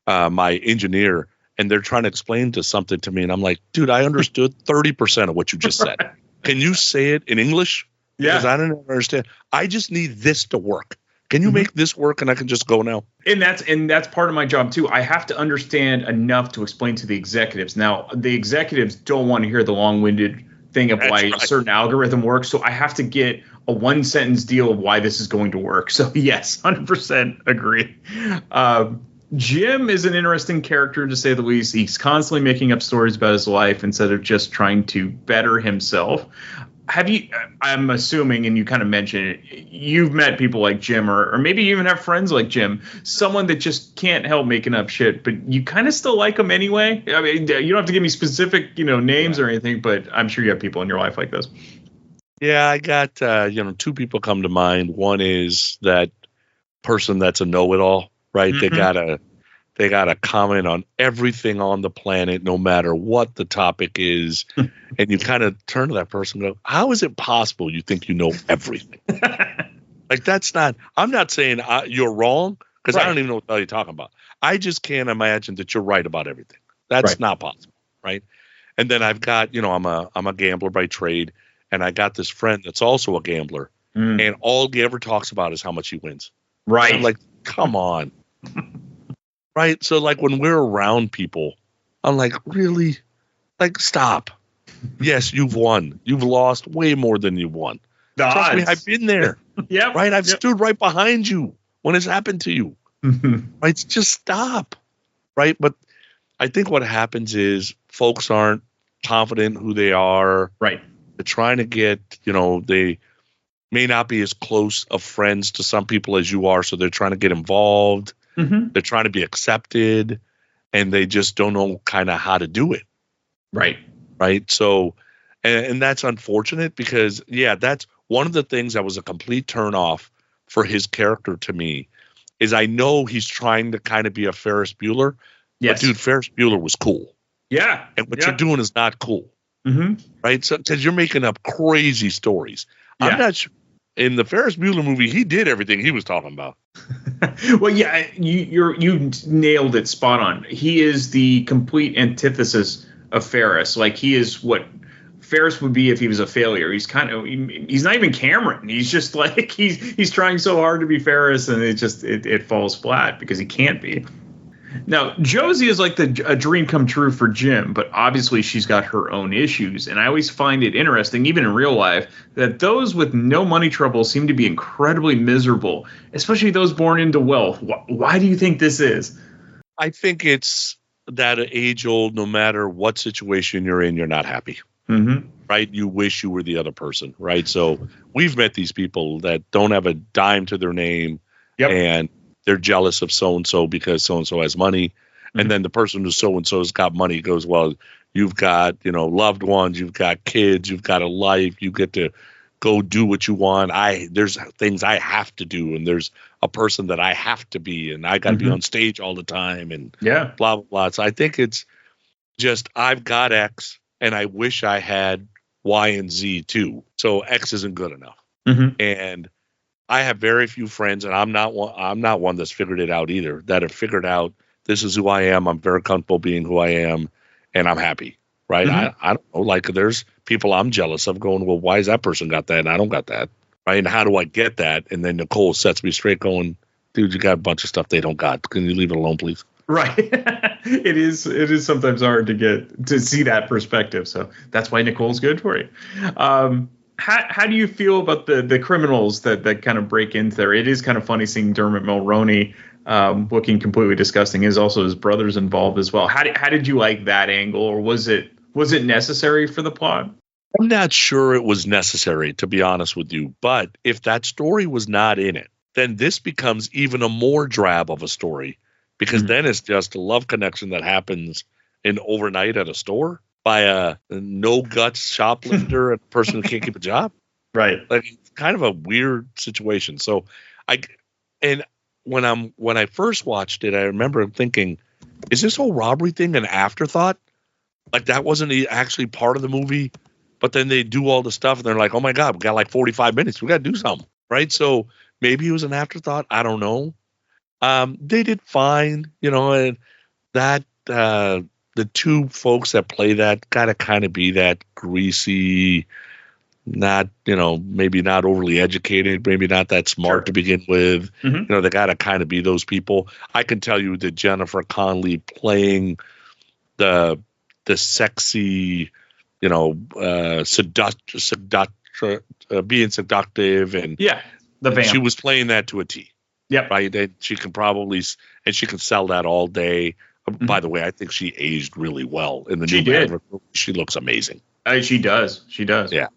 my engineer, and they're trying to explain something to me, and I'm like, dude, I understood 30% of what you just said. Can you say it in English? Because I don't understand. I just need this to work. Can you make this work and I can just go now? And that's part of my job too. I have to understand enough to explain to the executives. Now, the executives don't want to hear the long-winded thing of why a certain algorithm works. So I have to get a one-sentence deal of why this is going to work. So yes, 100% agree. Jim is an interesting character, to say the least. He's constantly making up stories about his life instead of just trying to better himself. I'm assuming, and you kind of mentioned it, you've met people like Jim, or maybe you even have friends like Jim, someone that just can't help making up shit, but you kind of still like them anyway. I mean, you don't have to give me specific, names or anything, but I'm sure you have people in your life like this. Yeah, I got, two people come to mind. One is that person that's a know-it-all. Right. They gotta comment on everything on the planet, no matter what the topic is. And you kind of turn to that person and go, how is it possible you think you know everything? Like, I'm not saying you're wrong, because I don't even know what the hell you're talking about. I just can't imagine that you're right about everything. That's not possible. Right. And then I've got, I'm a gambler by trade, and I got this friend that's also a gambler, and all he ever talks about is how much he wins. Right. I'm like, come on. Right. So like when we're around people, I'm like, really? Like, stop. Yes, you've won. You've lost way more than you won. The Trust me, odds. I've been there. Yep. Right? I've stood right behind you when it's happened to you. Right? Just stop. Right? But I think what happens is folks aren't confident who they are. Right. They're trying to get, they may not be as close of friends to some people as you are, so they're trying to get involved. They're trying to be accepted, and they just don't know kind of how to do it. Right. Right. So, and that's unfortunate because, that's one of the things that was a complete turnoff for his character to me is I know he's trying to kind of be a Ferris Bueller. Yes. But dude, Ferris Bueller was cool. Yeah. And what you're doing is not cool. Right. So, because you're making up crazy stories. I'm not sure. In the Ferris Bueller movie, he did everything he was talking about. Well, yeah, you nailed it spot on. He is the complete antithesis of Ferris. Like, he is what Ferris would be if he was a failure. He's he's not even Cameron. He's just like he's trying so hard to be Ferris, and it falls flat because he can't be. Now, Josie is like a dream come true for Jim, but obviously she's got her own issues. And I always find it interesting, even in real life, that those with no money trouble seem to be incredibly miserable, especially those born into wealth. Why do you think this is? I think it's that age old, no matter what situation you're in, you're not happy. Right? You wish you were the other person. Right? So we've met these people that don't have a dime to their name. And they're jealous of so-and-so because so-and-so has money. And then the person who so-and-so's got money goes, well, you've got, loved ones, you've got kids, you've got a life, you get to go do what you want. There's things I have to do, and there's a person that I have to be, and I got to be on stage all the time, and blah, blah, blah. So I think it's just, I've got X, and I wish I had Y and Z too. So X isn't good enough. And I have very few friends, and I'm not one that's figured it out either, that have figured out this is who I am. I'm very comfortable being who I am, and I'm happy, right? I don't know, like there's people I'm jealous of going, well, why has that person got that and I don't got that, right? And how do I get that? And then Nicole sets me straight going, dude, you got a bunch of stuff they don't got. Can you leave it alone, please? Right. It is sometimes hard to see that perspective. So that's why Nicole's good for you. How do you feel about the criminals that kind of break into there? It is kind of funny seeing Dermot Mulroney looking completely disgusting. Is also his brother's involved as well. How did you like that angle, or was it necessary for the plot? I'm not sure it was necessary, to be honest with you. But if that story was not in it, then this becomes even a more drab of a story, because then it's just a love connection that happens in overnight at a store by a no guts shoplifter and a person who can't keep a job. Right. Like, it's kind of a weird situation. So when I first watched it, I remember thinking, is this whole robbery thing an afterthought? Like, that wasn't actually part of the movie, but then they do all the stuff and they're like, oh my God, we got like 45 minutes. We got to do something. Right. So maybe it was an afterthought. I don't know. They did fine, and that, the two folks that play that gotta kind of be that greasy, not, maybe not overly educated, maybe not that smart to begin with. They gotta kind of be those people. I can tell you that Jennifer Connelly playing the sexy, being seductive, and the vamp. She was playing that to a T. Right. And she can sell that all day. By the way, I think she aged really well in the new Maverick movie. She looks amazing. She does. Yeah.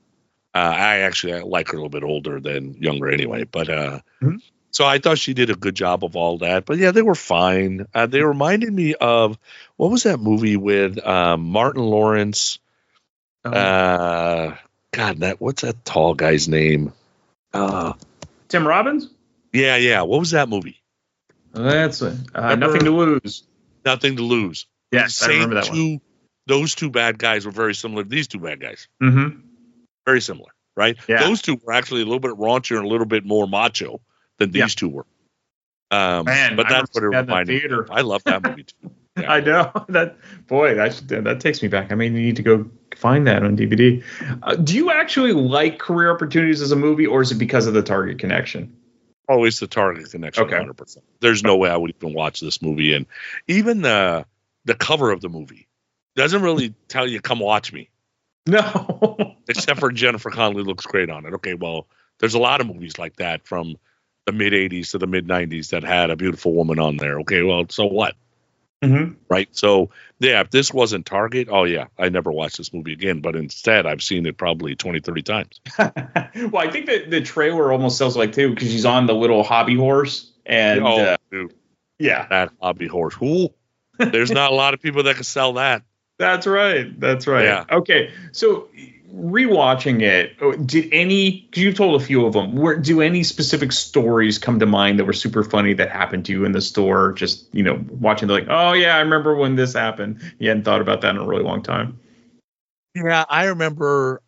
I like her a little bit older than younger anyway. But so I thought she did a good job of all that. But yeah, they were fine. They reminded me of, what was that movie with Martin Lawrence? What's that tall guy's name? Tim Robbins? Yeah. What was that movie? That's Nothing to Lose. Nothing to Lose. Yes, I remember that one. Those two bad guys were very similar to these two bad guys. Very similar, right? Yeah. Those two were actually a little bit raunchier and a little bit more macho than these two were. But that's what it reminded me of. I love that movie too. Yeah. I know that takes me back. I may need to go find that on DVD. Do you actually like Career Opportunities as a movie, or is it because of the Target connection? Oh, it's the Target connection, 100%. There's no way I would even watch this movie. And even the cover of the movie doesn't really tell you, come watch me. No. Except for Jennifer Connelly looks great on it. Okay, well, there's a lot of movies like that from the mid-'80s to the mid-'90s that had a beautiful woman on there. Okay, well, so what? Mm-hmm. Right? So, yeah, if this wasn't Target, oh, yeah, I never watched this movie again. But instead, I've seen it probably 20, 30 times. Well, I think that the trailer almost sells like, too, because she's on the little hobby horse. And, dude. Yeah. That hobby horse. Ooh, there's not a lot of people that can sell that. That's right. Yeah. Okay, so rewatching it, did any, because you've told a few of them, do any specific stories come to mind that were super funny that happened to you in the store? Just, watching, like, oh, yeah, I remember when this happened. You hadn't thought about that in a really long time. Yeah, I remember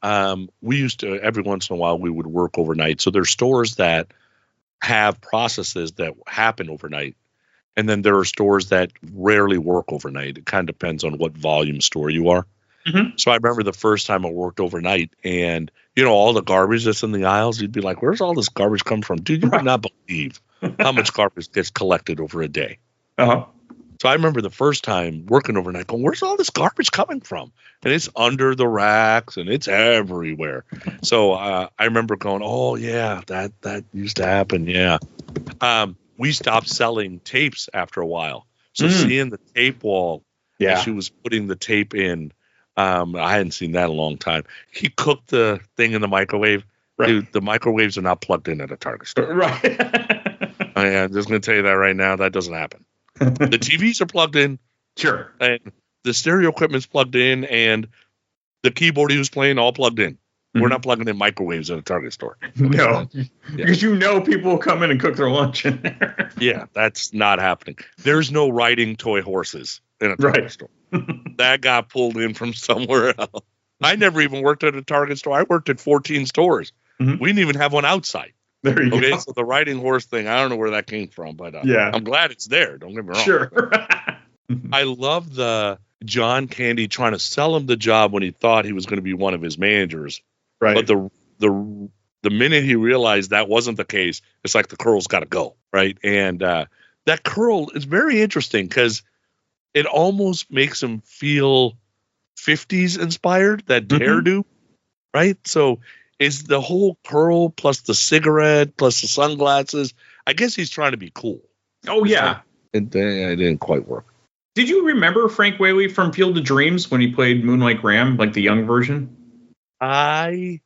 we used to, every once in a while, we would work overnight. So there's stores that have processes that happen overnight. And then there are stores that rarely work overnight. It kind of depends on what volume store you are. Mm-hmm. So I remember the first time I worked overnight, and all the garbage that's in the aisles, you'd be like, where's all this garbage come from? Dude, you would not believe how much garbage gets collected over a day. Uh-huh. So I remember the first time working overnight going, where's all this garbage coming from? And it's under the racks and it's everywhere. So I remember going, oh, yeah, that used to happen. Yeah. We stopped selling tapes after a while. So seeing the tape wall, as she was putting the tape in, I hadn't seen that in a long time. He cooked the thing in the microwave. Right. Dude, the microwaves are not plugged in at a Target store. Right. I'm just going to tell you that right now. That doesn't happen. The TVs are plugged in. Sure. And the stereo equipment's plugged in, and the keyboard he was playing all plugged in. We're not plugging in microwaves at a Target store. No, because people will come in and cook their lunch in there. Yeah, that's not happening. There's no riding toy horses in a Target store. That got pulled in from somewhere else. I never even worked at a Target store. I worked at 14 stores. We didn't even have one outside. There you go. So the riding horse thing, I don't know where that came from, but I'm glad it's there. Don't get me wrong. Sure. I love the John Candy trying to sell him the job when he thought he was going to be one of his managers. Right. But the minute he realized that wasn't the case, it's like the curl's got to go, right? And that curl is very interesting because it almost makes him feel 50s inspired, that hairdo, right? So is the whole curl plus the cigarette plus the sunglasses. I guess he's trying to be cool. Oh, yeah. It didn't quite work. Did you remember Frank Whaley from Field of Dreams when he played Moonlight Graham, like the young version? When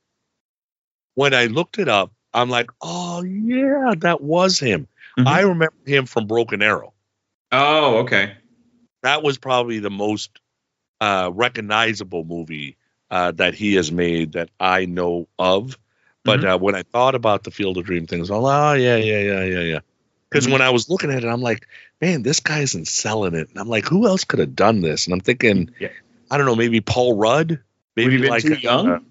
I looked it up, I'm like, oh, yeah, that was him. I remember him from Broken Arrow. Oh, okay. That was probably the most recognizable movie that he has made that I know of. But when I thought about the Field of Dream things, I'm like, oh, yeah. Because when I was looking at it, I'm like, man, this guy isn't selling it. And I'm like, who else could have done this? And I'm thinking, I don't know, maybe Paul Rudd. Maybe would he been too young?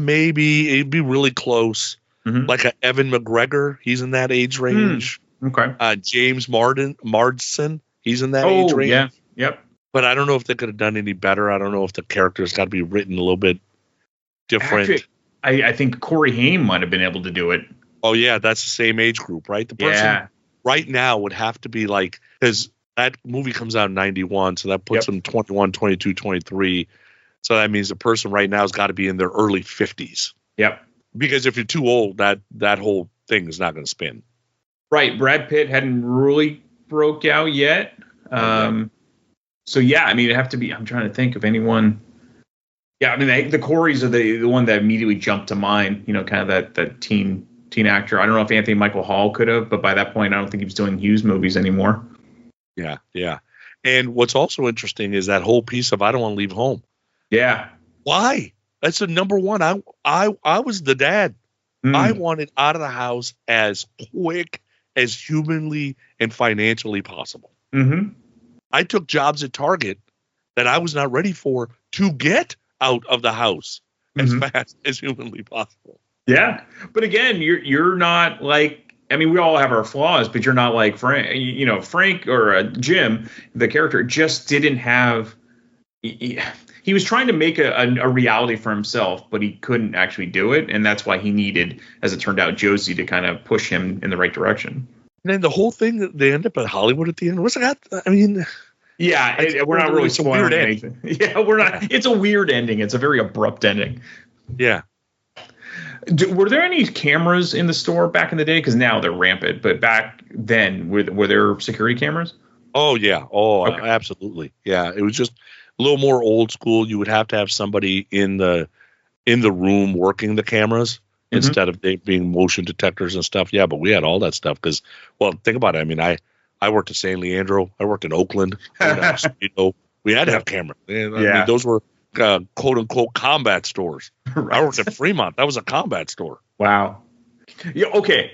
Maybe it'd be really close. Like a Evan McGregor, he's in that age range. Okay. James Marsden, he's in that age range. Yeah. Yep. But I don't know if they could have done any better. I don't know if the character's got to be written a little bit different. Actually, I think Corey Haim might have been able to do it. Oh, yeah, that's the same age group, right? The person right now would have to be like, because that movie comes out in 91, so that puts him 21, 22, 23. So that means the person right now has got to be in their early 50s. Yep. Because if you're too old, that whole thing is not going to spin. Right. Brad Pitt hadn't really broke out yet. So, yeah, I mean, it'd have to be, I'm trying to think of anyone. Yeah, I mean, the Coreys are the one that immediately jumped to mind, kind of that teen actor. I don't know if Anthony Michael Hall could have, but by that point, I don't think he was doing Hughes movies anymore. Yeah. And what's also interesting is that whole piece of I don't want to leave home. Yeah. Why? That's the number one. I was the dad. I wanted out of the house as quick as humanly and financially possible. I took jobs at Target that I was not ready for to get out of the house as fast as humanly possible. Yeah. But again, you're not like, I mean, we all have our flaws, but you're not like Frank, Frank or Jim, the character just didn't have, he was trying to make a reality for himself, but he couldn't actually do it. And that's why he needed, as it turned out, Josie to kind of push him in the right direction. And then the whole thing that they end up at Hollywood at the end was that, I mean, Yeah, we're not really spoiling anything. Yeah, we're not. It's a weird ending. It's a very abrupt ending. Yeah. Were there any cameras in the store back in the day? Because now they're rampant, but back then, were there security cameras? Oh yeah. Oh, Okay. absolutely. Yeah. It was just a little more old school. You would have to have somebody in the room working the cameras instead of they being motion detectors and stuff. Yeah, but we had all that stuff because, well, think about it. I mean, I worked at San Leandro. I worked in Oakland. We had to have cameras. I mean, those were quote unquote combat stores. Right. I worked at Fremont. That was a combat store. Wow. Yeah, okay.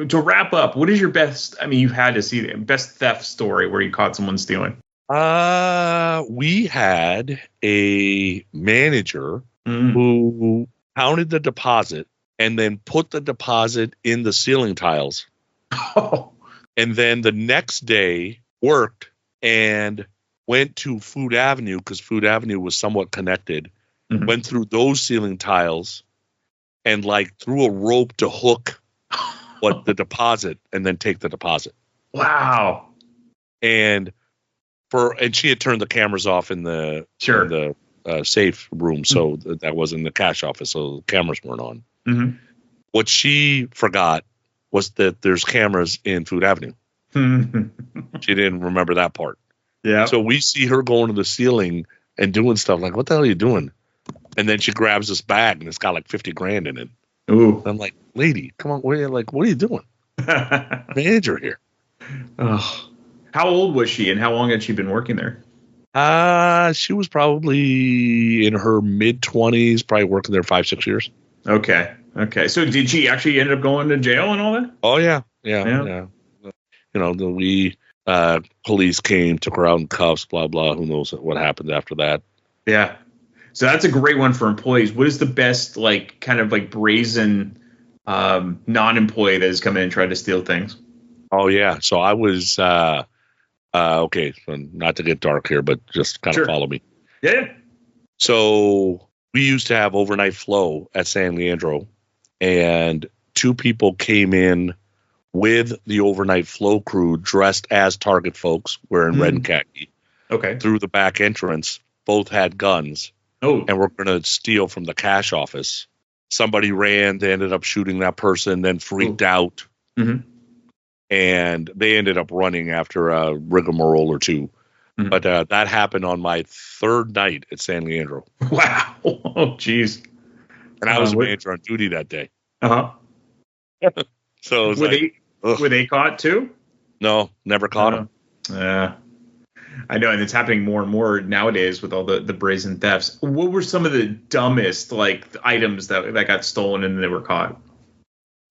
To wrap up, what is your best? I mean, you've had to see the best theft story where you caught someone stealing. We had a manager who counted the deposit and then put the deposit in the ceiling tiles. Oh. And then the next day worked and went to Food Avenue because Food Avenue was somewhat connected. Went through those ceiling tiles and like threw a rope to hook the deposit and then take the deposit. Wow. And she had turned the cameras off in the safe room, so that was in the cash office, so the cameras weren't on. What she forgot was that there's cameras in Food Avenue. She didn't remember that part. Yeah. So we see her going to the ceiling and doing stuff like, what the hell are you doing? And then she grabs this bag and it's got like 50 grand in it. Ooh. And I'm like, lady, come on. What are you doing? Manager here. Oh. How old was she and how long had she been working there? She was probably in her mid-20s, probably working there 5-6 years. Okay. So did she actually end up going to jail and all that? Oh, yeah. The police came, took her out in cuffs, blah, blah. Who knows what happened after that. Yeah. So that's a great one for employees. What is the best, like, kind of like brazen non-employee that has come in and tried to steal things? Oh, yeah. So I was, okay, so not to get dark here, but just kind of follow me. Yeah. So we used to have overnight flow at San Leandro, and 2 people came in with the overnight flow crew dressed as Target folks wearing red and khaki. Okay. Through the back entrance, both had guns. Oh. And we're going to steal from the cash office. Somebody ran, they ended up shooting that person, then freaked out. And they ended up running after a rigmarole or 2. But that happened on my 3rd night at San Leandro. Wow. Oh, geez. And I was a manager on duty that day. So were they caught too? No, never caught them. Yeah. I know, and it's happening more and more nowadays with all the brazen thefts. What were some of the dumbest items that got stolen and they were caught?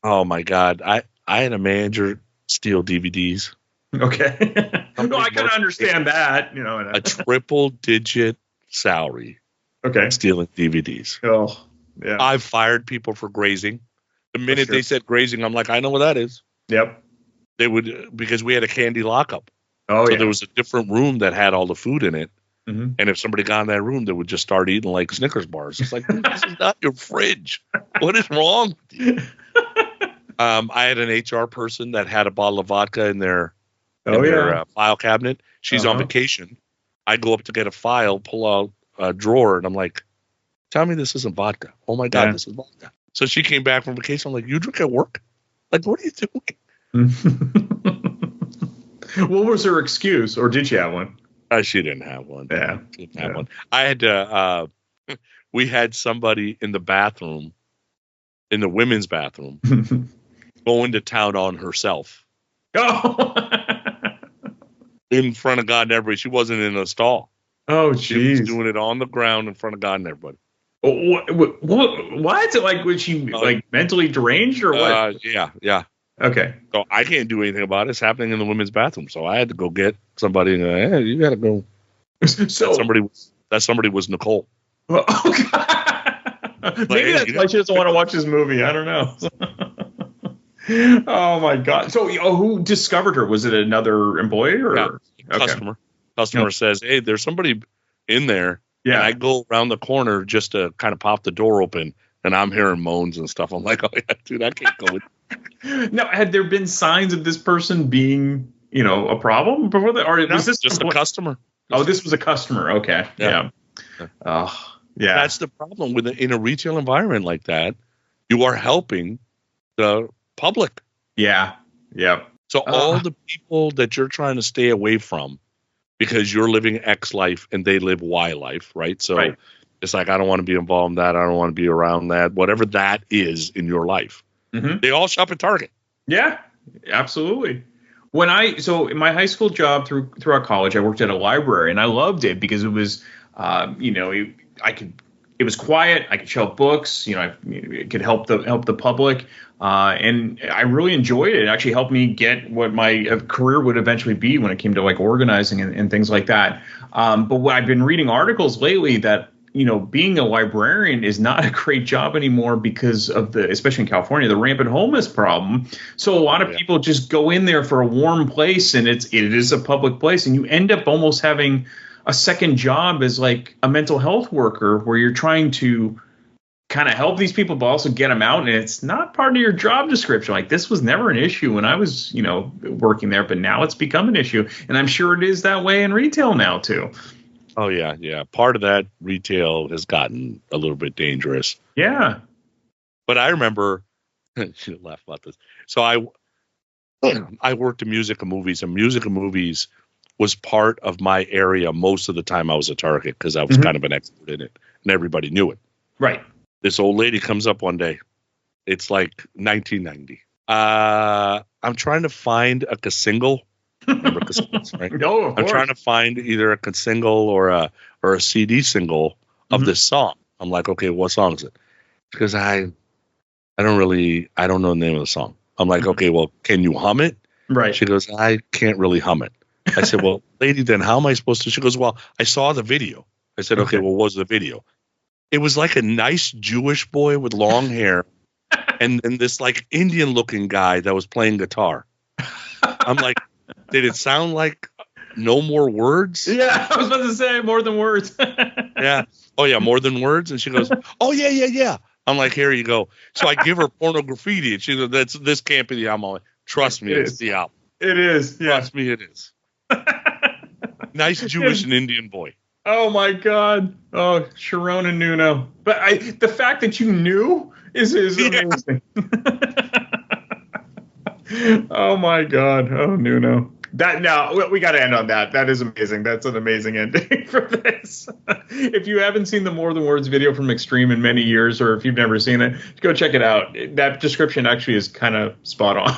Oh my God. I had a manager steal DVDs. Okay. No, I can understand that. A triple-digit salary. Okay. Stealing DVDs. Oh, yeah. I've fired people for grazing. The minute they said grazing, I'm like, I know what that is. Yep. They would, because we had a candy lockup. Oh, so yeah. there was a different room that had all the food in it. And if somebody got in that room, they would just start eating like Snickers bars. It's like, this is not your fridge. What is wrong with you? I had an HR person that had a bottle of vodka in their file cabinet. She's on vacation. I go up to get a file, pull out a drawer, and I'm like, tell me this isn't vodka. Oh, my God, this is vodka. So she came back from vacation. I'm like, you drink at work? Like, what are you doing? What was her excuse, or did she have one? She didn't have one. Yeah. She didn't have one. I had to, we had somebody in the bathroom, in the women's bathroom, going to town on herself. Oh. In front of God and everybody. She wasn't in a stall. Oh, She jeez. was doing it on the ground in front of God and everybody. What? Like, was she mentally deranged or what? Yeah. Okay. So I can't do anything about it. It's happening in the women's bathroom. So I had to go get somebody and hey, you got to go. So that somebody was Nicole. Maybe that's why she doesn't want to watch this movie. I don't know. Oh my God. So who discovered her? Was it another employee or customer? Customer says, hey, there's somebody in there. Yeah. And I go around the corner just to kind of pop the door open and I'm hearing moans and stuff. I'm like, oh yeah, dude, I can't go with Now, had there been signs of this person being, a problem before that? Or was this just a customer? Oh, this was a customer. Okay. Yeah. Oh, yeah. That's the problem with in a retail environment like that. You are helping the public. Yeah. Yep. So all the people that you're trying to stay away from because you're living X life and they live Y life, right? So it's like, I don't want to be involved in that. I don't want to be around that. Whatever that is in your life. Mm-hmm. They all shop at Target. Yeah, absolutely. So in my high school job throughout college, I worked at a library, and I loved it because it was, it was quiet. I could shelf books. It could help the public, and I really enjoyed it. It actually helped me get what my career would eventually be when it came to like organizing and things like that. But what I've been reading articles lately that being a librarian is not a great job anymore because of especially in California, the rampant homeless problem. So a lot of people just go in there for a warm place, and it is a public place, and you end up almost having a second job as like a mental health worker where you're trying to kind of help these people, but also get them out. And it's not part of your job description. Like this was never an issue when I was, working there, but now it's become an issue. And I'm sure it is that way in retail now too. Oh, yeah, yeah. Part of that retail has gotten a little bit dangerous. Yeah. But I remember, you laugh about this. So I worked in music and movies, and music and movies was part of my area most of the time I was at Target because I was kind of an expert in it, and everybody knew it. Right. This old lady comes up one day. It's like 1990. I'm trying to find a single. Remember cassettes, right? No, I'm trying to find either a single or a CD single of this song. I'm like, okay, what song is it? Because I don't know the name of the song. I'm like, okay, well, can you hum it? Right. She goes, I can't really hum it. I said, well, lady, then how am I supposed to? She goes, well, I saw the video. I said, okay, well, what was the video? It was like a nice Jewish boy with long hair and this like Indian looking guy that was playing guitar. I'm like, did it sound like No More Words? Yeah, I was about to say More Than Words. Yeah. Oh, yeah, More Than Words? And she goes, oh, yeah. I'm like, here you go. So I give her Porno Graffiti, and she goes, this can't be the album. I'm like, trust me, it's the album. It is. Yeah. Trust me, it is. Nice Jewish and Indian boy. Oh, my God. Oh, Sharon and Nuno. But the fact that you knew is amazing. Oh, my God. Oh, Nuno. We got to end on that. That is amazing. That's an amazing ending for this. If you haven't seen the More Than Words video from Extreme in many years, or if you've never seen it, go check it out. That description actually is kind of spot on.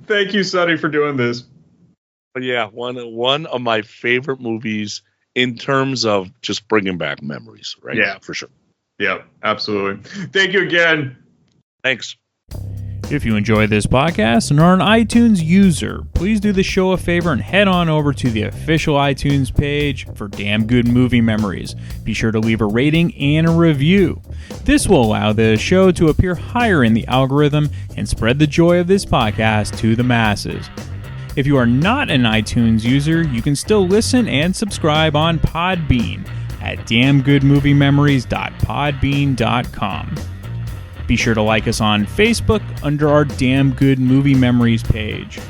Thank you, Sonny, for doing this. But yeah, one of my favorite movies in terms of just bringing back memories, right? Yeah, for sure. Yeah, absolutely. Thank you again. Thanks. If you enjoy this podcast and are an iTunes user, please do the show a favor and head on over to the official iTunes page for Damn Good Movie Memories. Be sure to leave a rating and a review. This will allow the show to appear higher in the algorithm and spread the joy of this podcast to the masses. If you are not an iTunes user, you can still listen and subscribe on Podbean at damngoodmoviememories.podbean.com. Be sure to like us on Facebook under our Damn Good Movie Memories page.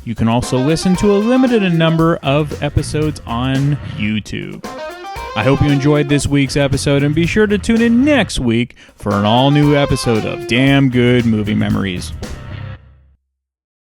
You can also listen to a limited number of episodes on YouTube. I hope you enjoyed this week's episode, and be sure to tune in next week for an all-new episode of Damn Good Movie Memories.